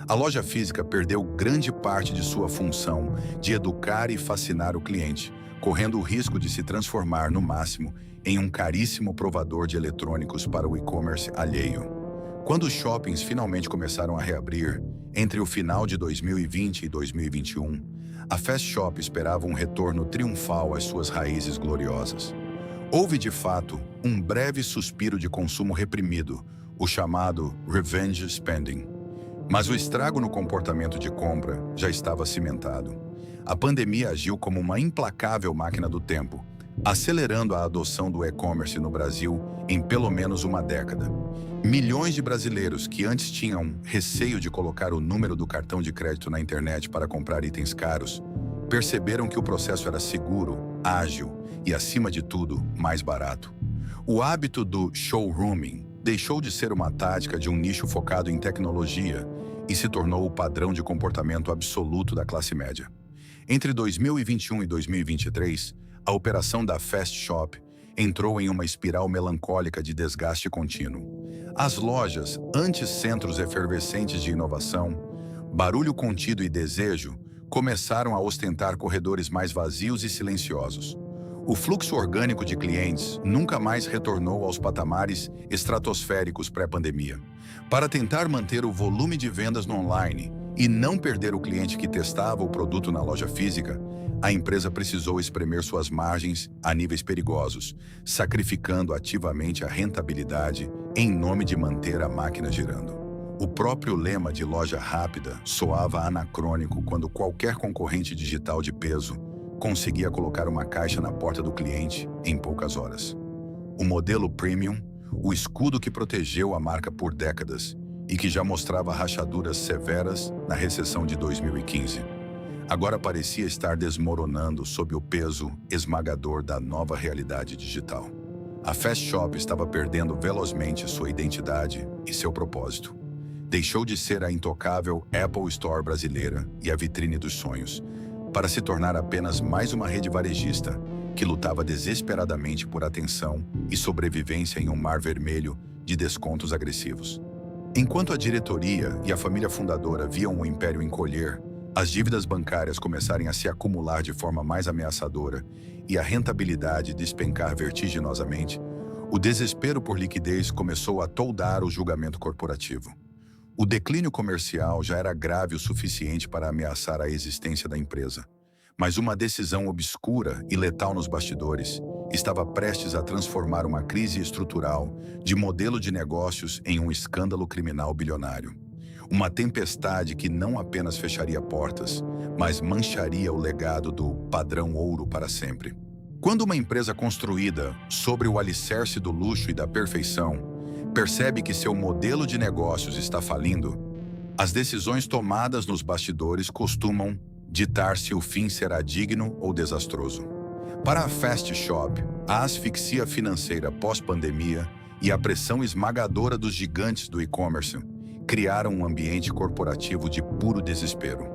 A: A loja física perdeu grande parte de sua função de educar e fascinar o cliente, correndo o risco de se transformar, no máximo, em um caríssimo provador de eletrônicos para o e-commerce alheio. Quando os shoppings finalmente começaram a reabrir, entre o final de 2020 e 2021, a Fast Shop esperava um retorno triunfal às suas raízes gloriosas. Houve, de fato, um breve suspiro de consumo reprimido, o chamado revenge spending. Mas o estrago no comportamento de compra já estava cimentado. A pandemia agiu como uma implacável máquina do tempo, acelerando a adoção do e-commerce no Brasil em pelo menos uma década. Milhões de brasileiros que antes tinham receio de colocar o número do cartão de crédito na internet para comprar itens caros, perceberam que o processo era seguro, ágil e, acima de tudo, mais barato. O hábito do showrooming deixou de ser uma tática de um nicho focado em tecnologia e se tornou o padrão de comportamento absoluto da classe média. Entre 2021 e 2023, a operação da Fast Shop entrou em uma espiral melancólica de desgaste contínuo. As lojas, antes centros efervescentes de inovação, barulho contido e desejo, começaram a ostentar corredores mais vazios e silenciosos. O fluxo orgânico de clientes nunca mais retornou aos patamares estratosféricos pré-pandemia. Para tentar manter o volume de vendas no online e não perder o cliente que testava o produto na loja física, a empresa precisou espremer suas margens a níveis perigosos, sacrificando ativamente a rentabilidade em nome de manter a máquina girando. O próprio lema de loja rápida soava anacrônico quando qualquer concorrente digital de peso conseguia colocar uma caixa na porta do cliente em poucas horas. O modelo premium, o escudo que protegeu a marca por décadas e que já mostrava rachaduras severas na recessão de 2015, agora parecia estar desmoronando sob o peso esmagador da nova realidade digital. A Fast Shop estava perdendo velozmente sua identidade e seu propósito. Deixou de ser a intocável Apple Store brasileira e a vitrine dos sonhos, para se tornar apenas mais uma rede varejista que lutava desesperadamente por atenção e sobrevivência em um mar vermelho de descontos agressivos. Enquanto a diretoria e a família fundadora viam o império encolher, as dívidas bancárias começarem a se acumular de forma mais ameaçadora e a rentabilidade despencar vertiginosamente, o desespero por liquidez começou a toldar o julgamento corporativo. O declínio comercial já era grave o suficiente para ameaçar a existência da empresa, mas uma decisão obscura e letal nos bastidores estava prestes a transformar uma crise estrutural de modelo de negócios em um escândalo criminal bilionário. Uma tempestade que não apenas fecharia portas, mas mancharia o legado do padrão ouro para sempre. Quando uma empresa construída sobre o alicerce do luxo e da perfeição percebe que seu modelo de negócios está falindo, as decisões tomadas nos bastidores costumam ditar se o fim será digno ou desastroso. Para a Fast Shop, a asfixia financeira pós-pandemia e a pressão esmagadora dos gigantes do e-commerce criaram um ambiente corporativo de puro desespero.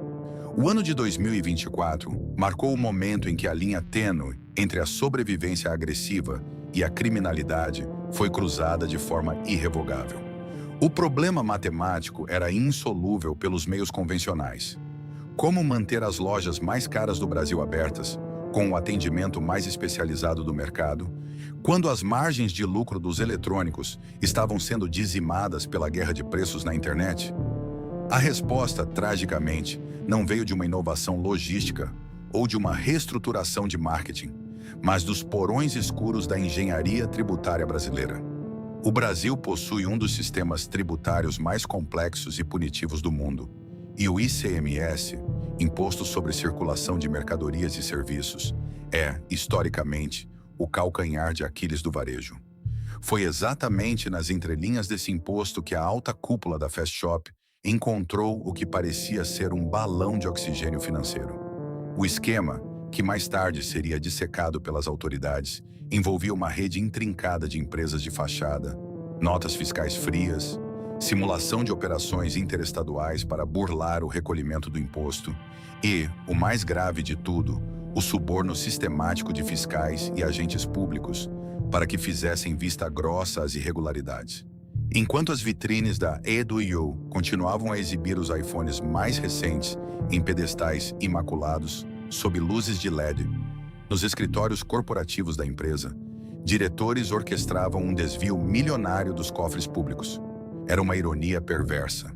A: O ano de 2024 marcou o momento em que a linha tênue entre a sobrevivência agressiva e a criminalidade foi cruzada de forma irrevogável. O problema matemático era insolúvel pelos meios convencionais. Como manter as lojas mais caras do Brasil abertas, com o atendimento mais especializado do mercado, quando as margens de lucro dos eletrônicos estavam sendo dizimadas pela guerra de preços na internet? A resposta, tragicamente, não veio de uma inovação logística ou de uma reestruturação de marketing, mas dos porões escuros da engenharia tributária brasileira. O Brasil possui um dos sistemas tributários mais complexos e punitivos do mundo, e o ICMS, Imposto sobre Circulação de Mercadorias e Serviços, é, historicamente, o calcanhar de Aquiles do varejo. Foi exatamente nas entrelinhas desse imposto que a alta cúpula da Fast Shop encontrou o que parecia ser um balão de oxigênio financeiro. O esquema, que mais tarde seria dissecado pelas autoridades, envolvia uma rede intrincada de empresas de fachada, notas fiscais frias, simulação de operações interestaduais para burlar o recolhimento do imposto e, o mais grave de tudo, o suborno sistemático de fiscais e agentes públicos para que fizessem vista grossa às irregularidades. Enquanto as vitrines da Edu continuavam a exibir os iPhones mais recentes em pedestais imaculados, sob luzes de LED, nos escritórios corporativos da empresa, diretores orquestravam um desvio milionário dos cofres públicos. Era uma ironia perversa.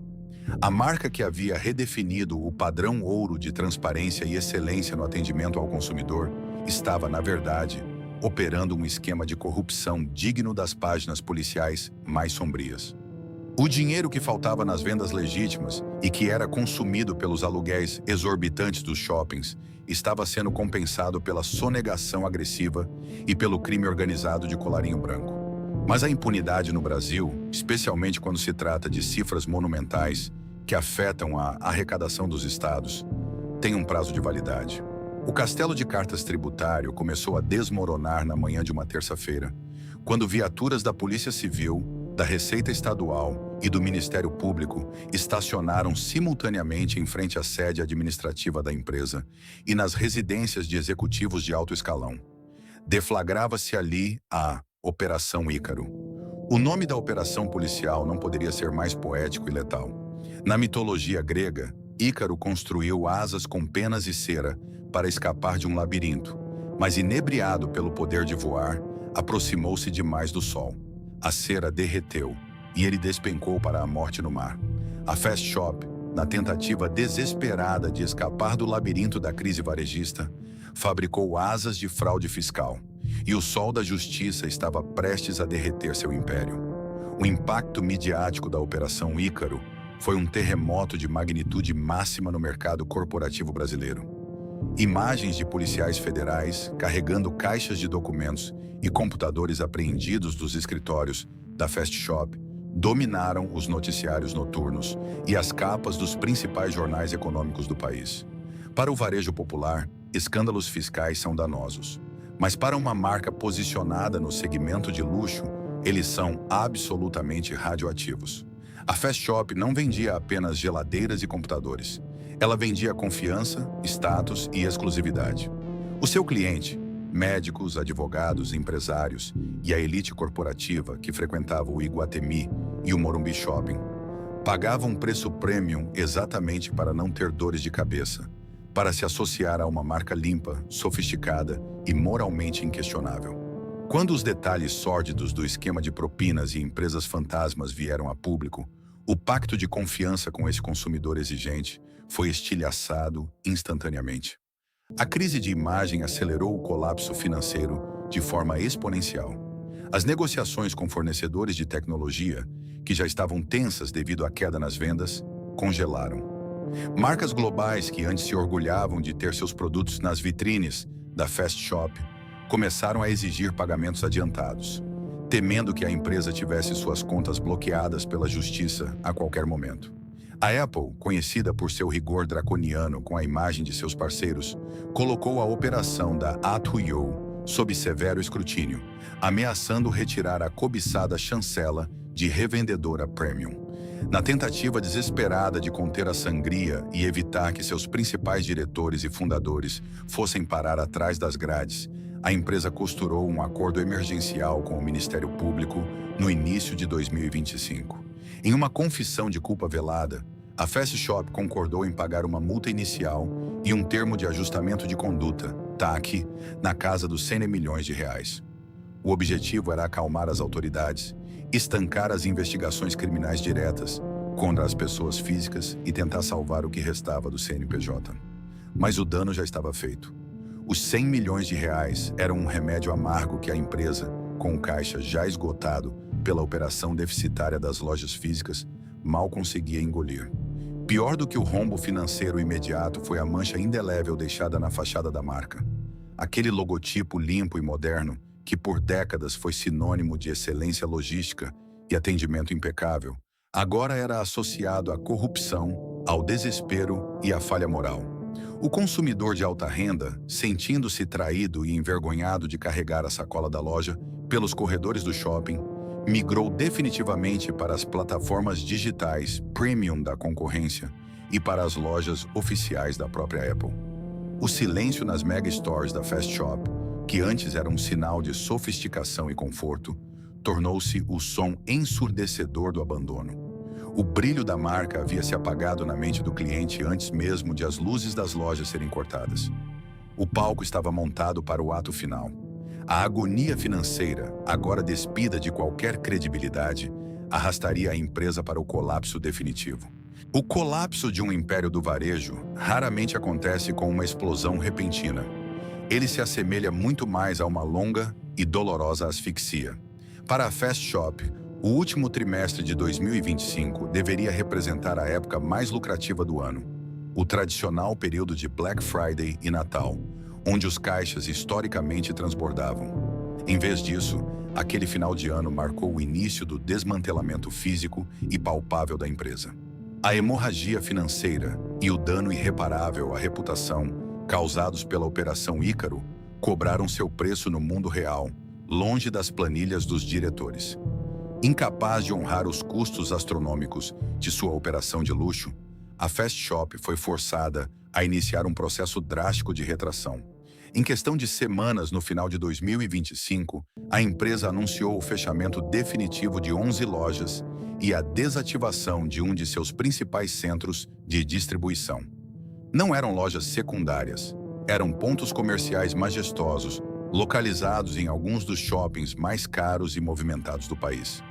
A: A marca que havia redefinido o padrão ouro de transparência e excelência no atendimento ao consumidor estava, na verdade, operando um esquema de corrupção digno das páginas policiais mais sombrias. O dinheiro que faltava nas vendas legítimas e que era consumido pelos aluguéis exorbitantes dos shoppings estava sendo compensado pela sonegação agressiva e pelo crime organizado de colarinho branco. Mas a impunidade no Brasil, especialmente quando se trata de cifras monumentais que afetam a arrecadação dos estados, tem um prazo de validade. O castelo de cartas tributário começou a desmoronar na manhã de uma terça-feira, quando viaturas da Polícia Civil, da Receita Estadual e do Ministério Público estacionaram simultaneamente em frente à sede administrativa da empresa e nas residências de executivos de alto escalão. Deflagrava-se ali a Operação Ícaro. O nome da operação policial não poderia ser mais poético e letal. Na mitologia grega, Ícaro construiu asas com penas e cera para escapar de um labirinto, mas inebriado pelo poder de voar, aproximou-se demais do sol. A cera derreteu e ele despencou para a morte no mar. A Fast Shop, na tentativa desesperada de escapar do labirinto da crise varejista, fabricou asas de fraude fiscal, e o sol da justiça estava prestes a derreter seu império. O impacto midiático da Operação Ícaro foi um terremoto de magnitude máxima no mercado corporativo brasileiro. Imagens de policiais federais carregando caixas de documentos e computadores apreendidos dos escritórios da Fast Shop dominaram os noticiários noturnos e as capas dos principais jornais econômicos do país. Para o varejo popular, escândalos fiscais são danosos, mas para uma marca posicionada no segmento de luxo, eles são absolutamente radioativos. A Fast Shop não vendia apenas geladeiras e computadores. Ela vendia confiança, status e exclusividade. O seu cliente, médicos, advogados, empresários e a elite corporativa que frequentava o Iguatemi e o Morumbi Shopping, pagavam um preço premium exatamente para não ter dores de cabeça, para se associar a uma marca limpa, sofisticada e moralmente inquestionável. Quando os detalhes sórdidos do esquema de propinas e empresas fantasmas vieram a público, o pacto de confiança com esse consumidor exigente foi estilhaçado instantaneamente. A crise de imagem acelerou o colapso financeiro de forma exponencial. As negociações com fornecedores de tecnologia, que já estavam tensas devido à queda nas vendas, congelaram. Marcas globais que antes se orgulhavam de ter seus produtos nas vitrines da Fast Shop começaram a exigir pagamentos adiantados, temendo que a empresa tivesse suas contas bloqueadas pela justiça a qualquer momento. A Apple, conhecida por seu rigor draconiano com a imagem de seus parceiros, colocou a operação da Atwio sob severo escrutínio, ameaçando retirar a cobiçada chancela de revendedora premium. Na tentativa desesperada de conter a sangria e evitar que seus principais diretores e fundadores fossem parar atrás das grades, a empresa costurou um acordo emergencial com o Ministério Público no início de 2025. Em uma confissão de culpa velada, a Fast Shop concordou em pagar uma multa inicial e um termo de ajustamento de conduta, TAC, na casa dos 100 milhões de reais. O objetivo era acalmar as autoridades, estancar as investigações criminais diretas contra as pessoas físicas e tentar salvar o que restava do CNPJ. Mas o dano já estava feito. Os 100 milhões de reais eram um remédio amargo que a empresa, com o caixa já esgotado pela operação deficitária das lojas físicas, mal conseguia engolir. Pior do que o rombo financeiro imediato foi a mancha indelével deixada na fachada da marca. Aquele logotipo limpo e moderno, que por décadas foi sinônimo de excelência logística e atendimento impecável, agora era associado à corrupção, ao desespero e à falha moral. O consumidor de alta renda, sentindo-se traído e envergonhado de carregar a sacola da loja pelos corredores do shopping, migrou definitivamente para as plataformas digitais premium da concorrência e para as lojas oficiais da própria Apple. O silêncio nas mega stores da Fast Shop, que antes era um sinal de sofisticação e conforto, tornou-se o som ensurdecedor do abandono. O brilho da marca havia se apagado na mente do cliente antes mesmo de as luzes das lojas serem cortadas. O palco estava montado para o ato final. A agonia financeira, agora despida de qualquer credibilidade, arrastaria a empresa para o colapso definitivo. O colapso de um império do varejo raramente acontece com uma explosão repentina. Ele se assemelha muito mais a uma longa e dolorosa asfixia. Para a Fast Shop, o último trimestre de 2025 deveria representar a época mais lucrativa do ano, o tradicional período de Black Friday e Natal, onde os caixas historicamente transbordavam. Em vez disso, aquele final de ano marcou o início do desmantelamento físico e palpável da empresa. A hemorragia financeira e o dano irreparável à reputação causados pela Operação Ícaro cobraram seu preço no mundo real, longe das planilhas dos diretores. Incapaz de honrar os custos astronômicos de sua operação de luxo, a Fast Shop foi forçada a iniciar um processo drástico de retração. Em questão de semanas, no final de 2025, a empresa anunciou o fechamento definitivo de 11 lojas e a desativação de um de seus principais centros de distribuição. Não eram lojas secundárias, eram pontos comerciais majestosos, localizados em alguns dos shoppings mais caros e movimentados do país.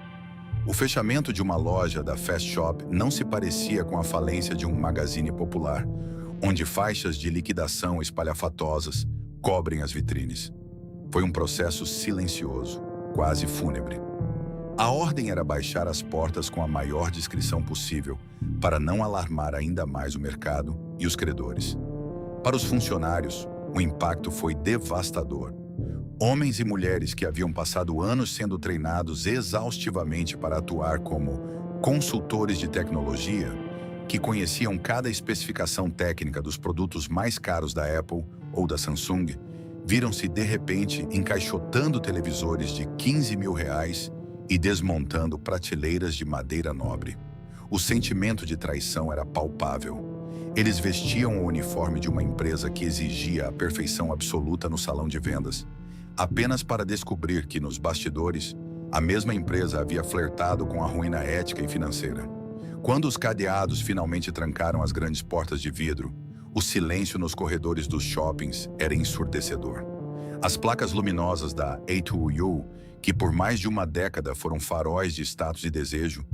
A: O fechamento de uma loja da Fast Shop não se parecia com a falência de um magazine popular, onde faixas de liquidação espalhafatosas cobrem as vitrines. Foi um processo silencioso, quase fúnebre. A ordem era baixar as portas com a maior discrição possível, para não alarmar ainda mais o mercado e os credores. Para os funcionários, o impacto foi devastador. Homens e mulheres que haviam passado anos sendo treinados exaustivamente para atuar como consultores de tecnologia, que conheciam cada especificação técnica dos produtos mais caros da Apple ou da Samsung, viram-se de repente encaixotando televisores de R$ 15 mil e desmontando prateleiras de madeira nobre. O sentimento de traição era palpável. Eles vestiam o uniforme de uma empresa que exigia a perfeição absoluta no salão de vendas, apenas para descobrir que, nos bastidores, a mesma empresa havia flertado com a ruína ética e financeira. Quando os cadeados finalmente trancaram as grandes portas de vidro, o silêncio nos corredores dos shoppings era ensurdecedor. As placas luminosas da A2U, que por mais de uma década foram faróis de status e desejo,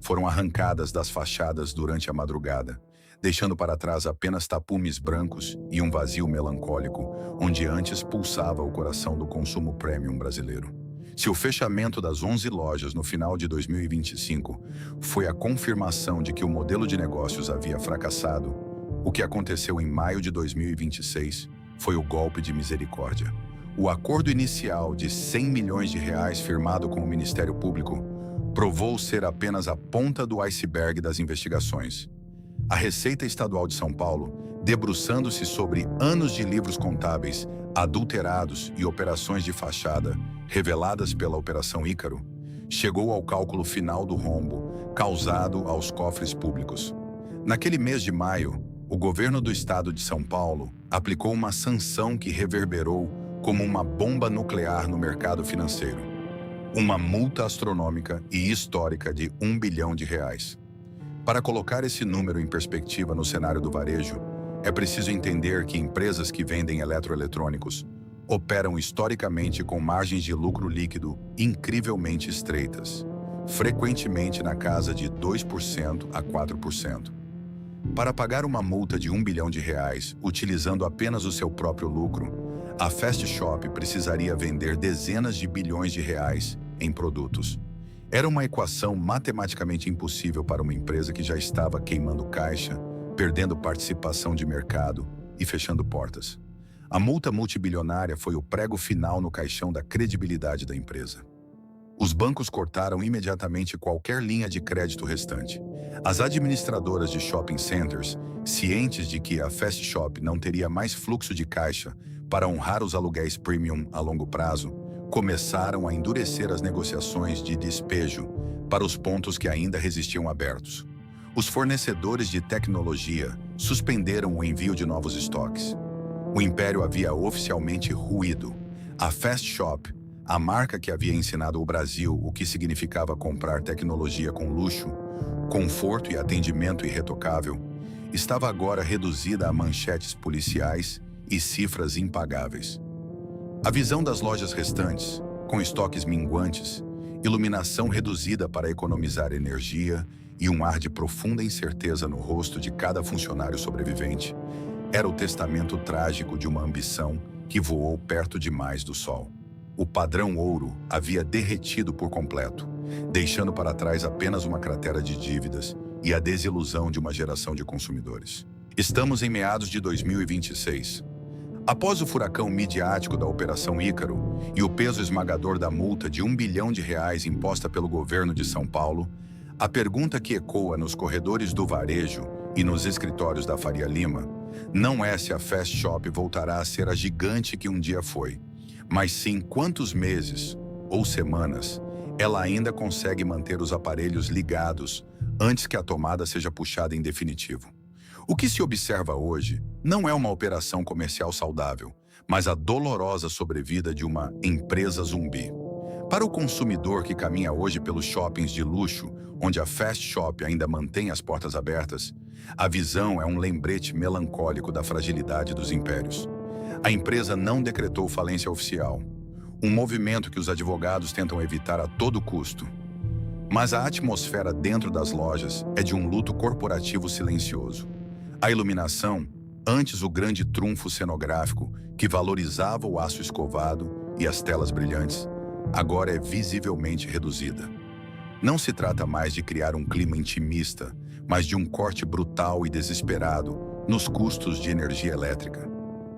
A: foram arrancadas das fachadas durante a madrugada, deixando para trás apenas tapumes brancos e um vazio melancólico, onde antes pulsava o coração do consumo premium brasileiro. Se o fechamento das 11 lojas no final de 2025 foi a confirmação de que o modelo de negócios havia fracassado, o que aconteceu em maio de 2026 foi o golpe de misericórdia. O acordo inicial de R$ 100 milhões firmado com o Ministério Público provou ser apenas a ponta do iceberg das investigações. A Receita Estadual de São Paulo, debruçando-se sobre anos de livros contábeis adulterados e operações de fachada reveladas pela Operação Ícaro, chegou ao cálculo final do rombo causado aos cofres públicos. Naquele mês de maio, o governo do estado de São Paulo aplicou uma sanção que reverberou como uma bomba nuclear no mercado financeiro. Uma multa astronômica e histórica de R$ 1 bilhão. Para colocar esse número em perspectiva no cenário do varejo, é preciso entender que empresas que vendem eletroeletrônicos operam historicamente com margens de lucro líquido incrivelmente estreitas, frequentemente na casa de 2% a 4%. Para pagar uma multa de R$ 1 bilhão utilizando apenas o seu próprio lucro, a Fast Shop precisaria vender dezenas de bilhões de reais em produtos. Era uma equação matematicamente impossível para uma empresa que já estava queimando caixa, perdendo participação de mercado e fechando portas. A multa multibilionária foi o prego final no caixão da credibilidade da empresa. Os bancos cortaram imediatamente qualquer linha de crédito restante. As administradoras de shopping centers, cientes de que a Fast Shop não teria mais fluxo de caixa para honrar os aluguéis premium a longo prazo, começaram a endurecer as negociações de despejo para os pontos que ainda resistiam abertos. Os fornecedores de tecnologia suspenderam o envio de novos estoques. O império havia oficialmente ruído. A Fast Shop, a marca que havia ensinado ao Brasil o que significava comprar tecnologia com luxo, conforto e atendimento irretocável, estava agora reduzida a manchetes policiais e cifras impagáveis. A visão das lojas restantes, com estoques minguantes, iluminação reduzida para economizar energia e um ar de profunda incerteza no rosto de cada funcionário sobrevivente, era o testamento trágico de uma ambição que voou perto demais do sol. O padrão ouro havia derretido por completo, deixando para trás apenas uma cratera de dívidas e a desilusão de uma geração de consumidores. Estamos em meados de 2026. Após o furacão midiático da Operação Ícaro e o peso esmagador da multa de R$ 1 bilhão imposta pelo governo de São Paulo, a pergunta que ecoa nos corredores do varejo e nos escritórios da Faria Lima não é se a Fast Shop voltará a ser a gigante que um dia foi, mas sim quantos meses ou semanas ela ainda consegue manter os aparelhos ligados antes que a tomada seja puxada em definitivo. O que se observa hoje não é uma operação comercial saudável, mas a dolorosa sobrevida de uma empresa zumbi. Para o consumidor que caminha hoje pelos shoppings de luxo, onde a Fast Shop ainda mantém as portas abertas, a visão é um lembrete melancólico da fragilidade dos impérios. A empresa não decretou falência oficial, um movimento que os advogados tentam evitar a todo custo. Mas a atmosfera dentro das lojas é de um luto corporativo silencioso. A iluminação, antes o grande trunfo cenográfico que valorizava o aço escovado e as telas brilhantes, agora é visivelmente reduzida. Não se trata mais de criar um clima intimista, mas de um corte brutal e desesperado nos custos de energia elétrica.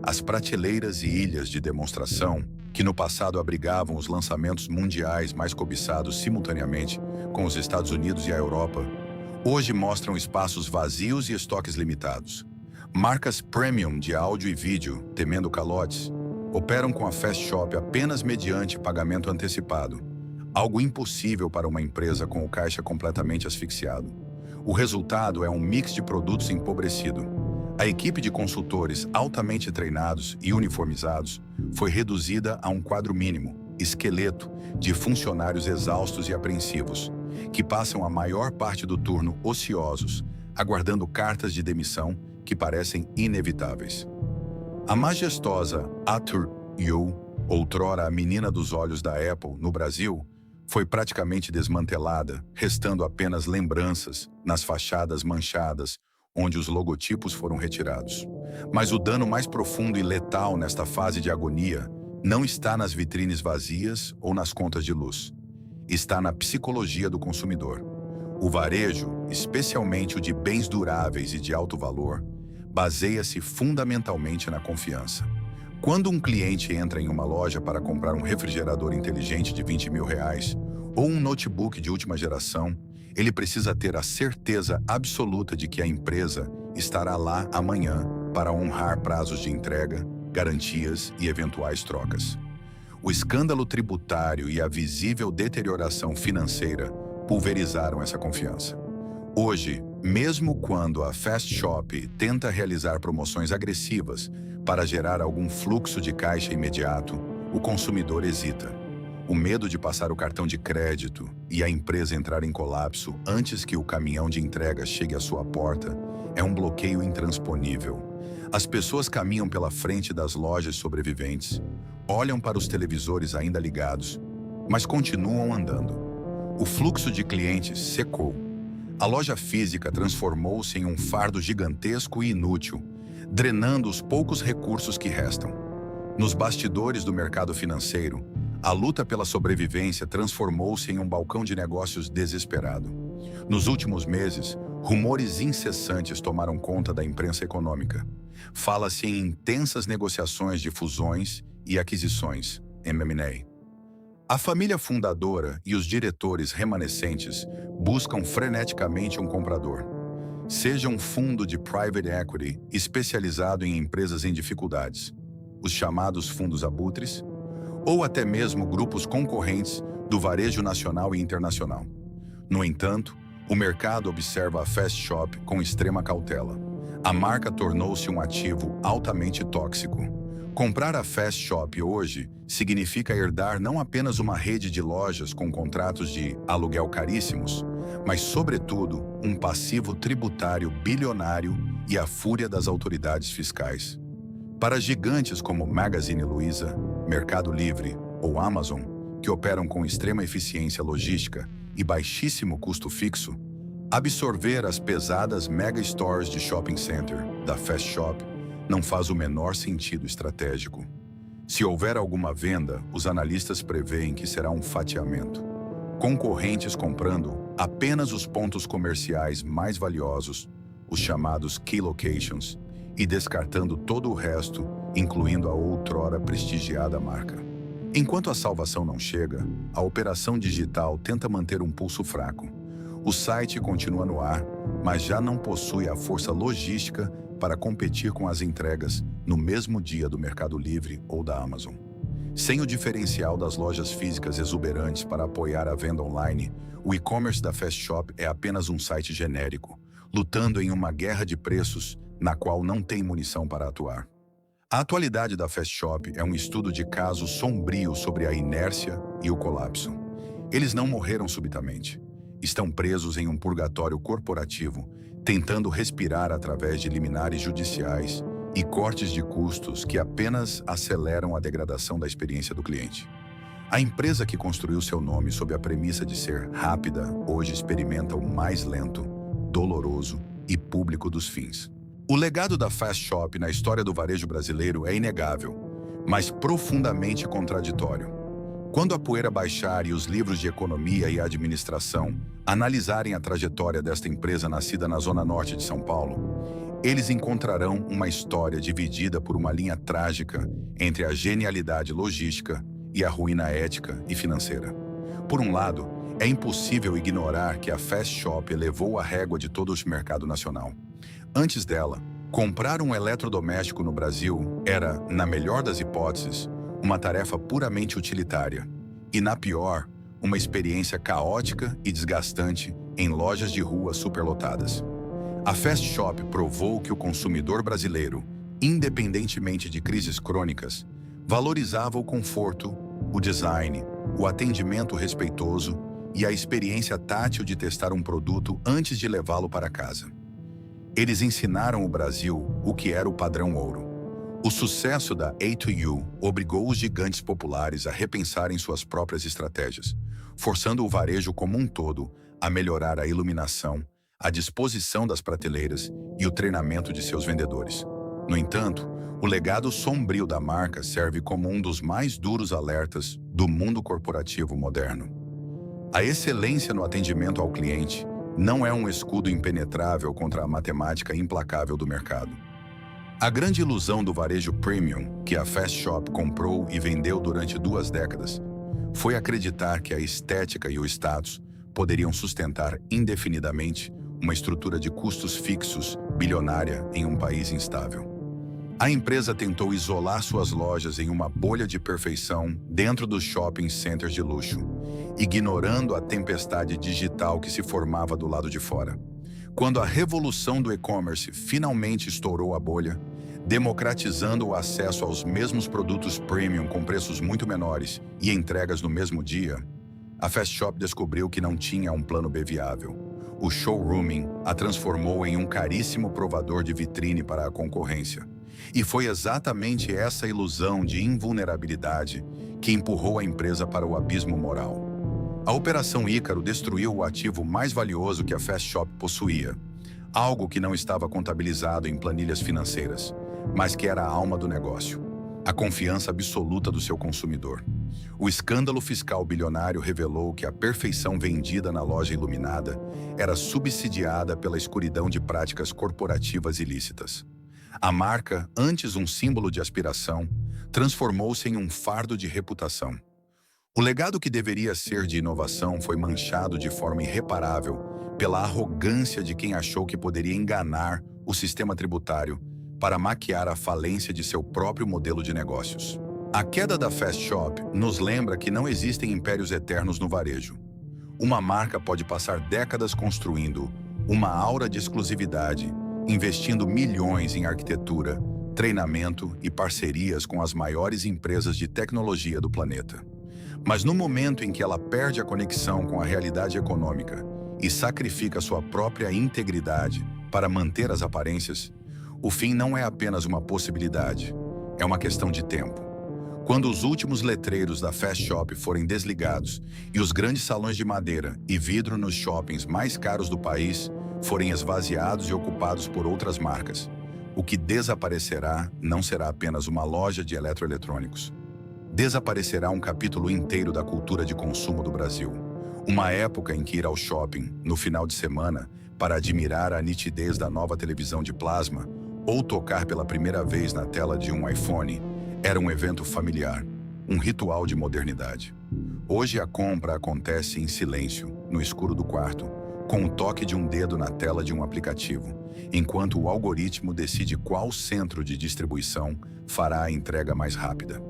A: As prateleiras e ilhas de demonstração, que no passado abrigavam os lançamentos mundiais mais cobiçados simultaneamente com os Estados Unidos e a Europa, hoje mostram espaços vazios e estoques limitados. Marcas premium de áudio e vídeo, temendo calotes, operam com a Fast Shop apenas mediante pagamento antecipado, algo impossível para uma empresa com o caixa completamente asfixiado. O resultado é um mix de produtos empobrecido. A equipe de consultores altamente treinados e uniformizados foi reduzida a um quadro mínimo, esqueleto, de funcionários exaustos e apreensivos, que passam a maior parte do turno ociosos, aguardando cartas de demissão que parecem inevitáveis. A majestosa Arthur Yu, outrora a menina dos olhos da Apple no Brasil, foi praticamente desmantelada, restando apenas lembranças nas fachadas manchadas, onde os logotipos foram retirados. Mas o dano mais profundo e letal nesta fase de agonia não está nas vitrines vazias ou nas contas de luz. Está na psicologia do consumidor. O varejo, especialmente o de bens duráveis e de alto valor, baseia-se fundamentalmente na confiança. Quando um cliente entra em uma loja para comprar um refrigerador inteligente de R$20 mil ou um notebook de última geração, ele precisa ter a certeza absoluta de que a empresa estará lá amanhã para honrar prazos de entrega, garantias e eventuais trocas. O escândalo tributário e a visível deterioração financeira pulverizaram essa confiança. Hoje, mesmo quando a Fast Shop tenta realizar promoções agressivas para gerar algum fluxo de caixa imediato, o consumidor hesita. O medo de passar o cartão de crédito e a empresa entrar em colapso antes que o caminhão de entrega chegue à sua porta é um bloqueio intransponível. As pessoas caminham pela frente das lojas sobreviventes, olham para os televisores ainda ligados, mas continuam andando. O fluxo de clientes secou. A loja física transformou-se em um fardo gigantesco e inútil, drenando os poucos recursos que restam. Nos bastidores do mercado financeiro, a luta pela sobrevivência transformou-se em um balcão de negócios desesperado. Nos últimos meses, rumores incessantes tomaram conta da imprensa econômica. Fala-se em intensas negociações de fusões e aquisições, M&A. A família fundadora e os diretores remanescentes buscam freneticamente um comprador. Seja um fundo de private equity especializado em empresas em dificuldades, os chamados fundos abutres, ou até mesmo grupos concorrentes do varejo nacional e internacional. No entanto, o mercado observa a Fast Shop com extrema cautela. A marca tornou-se um ativo altamente tóxico. Comprar a Fast Shop hoje significa herdar não apenas uma rede de lojas com contratos de aluguel caríssimos, mas, sobretudo, um passivo tributário bilionário e a fúria das autoridades fiscais. Para gigantes como Magazine Luiza, Mercado Livre ou Amazon, que operam com extrema eficiência logística e baixíssimo custo fixo, absorver as pesadas mega stores de shopping center da Fast Shop não faz o menor sentido estratégico. Se houver alguma venda, os analistas preveem que será um fatiamento. Concorrentes comprando apenas os pontos comerciais mais valiosos, os chamados key locations, e descartando todo o resto, incluindo a outrora prestigiada marca. Enquanto a salvação não chega, a operação digital tenta manter um pulso fraco. O site continua no ar, mas já não possui a força logística para competir com as entregas no mesmo dia do Mercado Livre ou da Amazon. Sem o diferencial das lojas físicas exuberantes para apoiar a venda online, o e-commerce da Fast Shop é apenas um site genérico, lutando em uma guerra de preços na qual não tem munição para atuar. A atualidade da Fast Shop é um estudo de caso sombrio sobre a inércia e o colapso. Eles não morreram subitamente. Estão presos em um purgatório corporativo, tentando respirar através de liminares judiciais e cortes de custos que apenas aceleram a degradação da experiência do cliente. A empresa que construiu seu nome sob a premissa de ser rápida, hoje experimenta o mais lento, doloroso e público dos fins. O legado da Fast Shop na história do varejo brasileiro é inegável, mas profundamente contraditório. Quando a poeira baixar e os livros de economia e administração analisarem a trajetória desta empresa nascida na zona norte de São Paulo, eles encontrarão uma história dividida por uma linha trágica entre a genialidade logística e a ruína ética e financeira. Por um lado, é impossível ignorar que a Fast Shop elevou a régua de todo o mercado nacional. Antes dela, comprar um eletrodoméstico no Brasil era, na melhor das hipóteses, uma tarefa puramente utilitária e, na pior, uma experiência caótica e desgastante em lojas de rua superlotadas. A Fast Shop provou que o consumidor brasileiro, independentemente de crises crônicas, valorizava o conforto, o design, o atendimento respeitoso e a experiência tátil de testar um produto antes de levá-lo para casa. Eles ensinaram o Brasil o que era o padrão ouro. O sucesso da A2U obrigou os gigantes populares a repensarem suas próprias estratégias, forçando o varejo como um todo a melhorar a iluminação, a disposição das prateleiras e o treinamento de seus vendedores. No entanto, o legado sombrio da marca serve como um dos mais duros alertas do mundo corporativo moderno. A excelência no atendimento ao cliente não é um escudo impenetrável contra a matemática implacável do mercado. A grande ilusão do varejo premium que a Fast Shop comprou e vendeu durante 2 décadas foi acreditar que a estética e o status poderiam sustentar indefinidamente uma estrutura de custos fixos bilionária em um país instável. A empresa tentou isolar suas lojas em uma bolha de perfeição dentro dos shopping centers de luxo, ignorando a tempestade digital que se formava do lado de fora. Quando a revolução do e-commerce finalmente estourou a bolha, democratizando o acesso aos mesmos produtos premium com preços muito menores e entregas no mesmo dia, a Fast Shop descobriu que não tinha um plano B viável. O showrooming a transformou em um caríssimo provador de vitrine para a concorrência. E foi exatamente essa ilusão de invulnerabilidade que empurrou a empresa para o abismo moral. A Operação Ícaro destruiu o ativo mais valioso que a Fast Shop possuía, algo que não estava contabilizado em planilhas financeiras, mas que era a alma do negócio, a confiança absoluta do seu consumidor. O escândalo fiscal bilionário revelou que a perfeição vendida na loja iluminada era subsidiada pela escuridão de práticas corporativas ilícitas. A marca, antes um símbolo de aspiração, transformou-se em um fardo de reputação. O legado que deveria ser de inovação foi manchado de forma irreparável pela arrogância de quem achou que poderia enganar o sistema tributário para maquiar a falência de seu próprio modelo de negócios. A queda da Fast Shop nos lembra que não existem impérios eternos no varejo. Uma marca pode passar décadas construindo uma aura de exclusividade, investindo milhões em arquitetura, treinamento e parcerias com as maiores empresas de tecnologia do planeta. Mas no momento em que ela perde a conexão com a realidade econômica e sacrifica sua própria integridade para manter as aparências, o fim não é apenas uma possibilidade, é uma questão de tempo. Quando os últimos letreiros da Fast Shop forem desligados e os grandes salões de madeira e vidro nos shoppings mais caros do país forem esvaziados e ocupados por outras marcas, o que desaparecerá não será apenas uma loja de eletroeletrônicos. Desaparecerá um capítulo inteiro da cultura de consumo do Brasil. Uma época em que ir ao shopping, no final de semana, para admirar a nitidez da nova televisão de plasma ou tocar pela primeira vez na tela de um iPhone, era um evento familiar, um ritual de modernidade. Hoje a compra acontece em silêncio, no escuro do quarto, com o toque de um dedo na tela de um aplicativo, enquanto o algoritmo decide qual centro de distribuição fará a entrega mais rápida.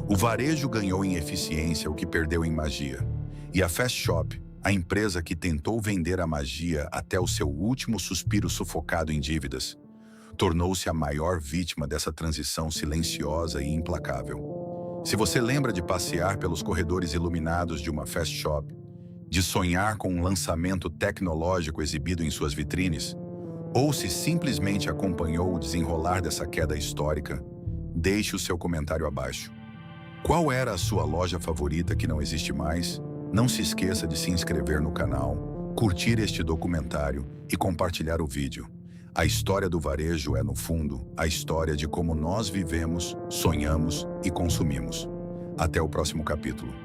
A: O varejo ganhou em eficiência o que perdeu em magia. E a Fast Shop, a empresa que tentou vender a magia até o seu último suspiro sufocado em dívidas, tornou-se a maior vítima dessa transição silenciosa e implacável. Se você lembra de passear pelos corredores iluminados de uma fast shop, de sonhar com um lançamento tecnológico exibido em suas vitrines, ou se simplesmente acompanhou o desenrolar dessa queda histórica, deixe o seu comentário abaixo. Qual era a sua loja favorita que não existe mais? Não se esqueça de se inscrever no canal, curtir este documentário e compartilhar o vídeo. A história do varejo é, no fundo, a história de como nós vivemos, sonhamos e consumimos. Até o próximo capítulo.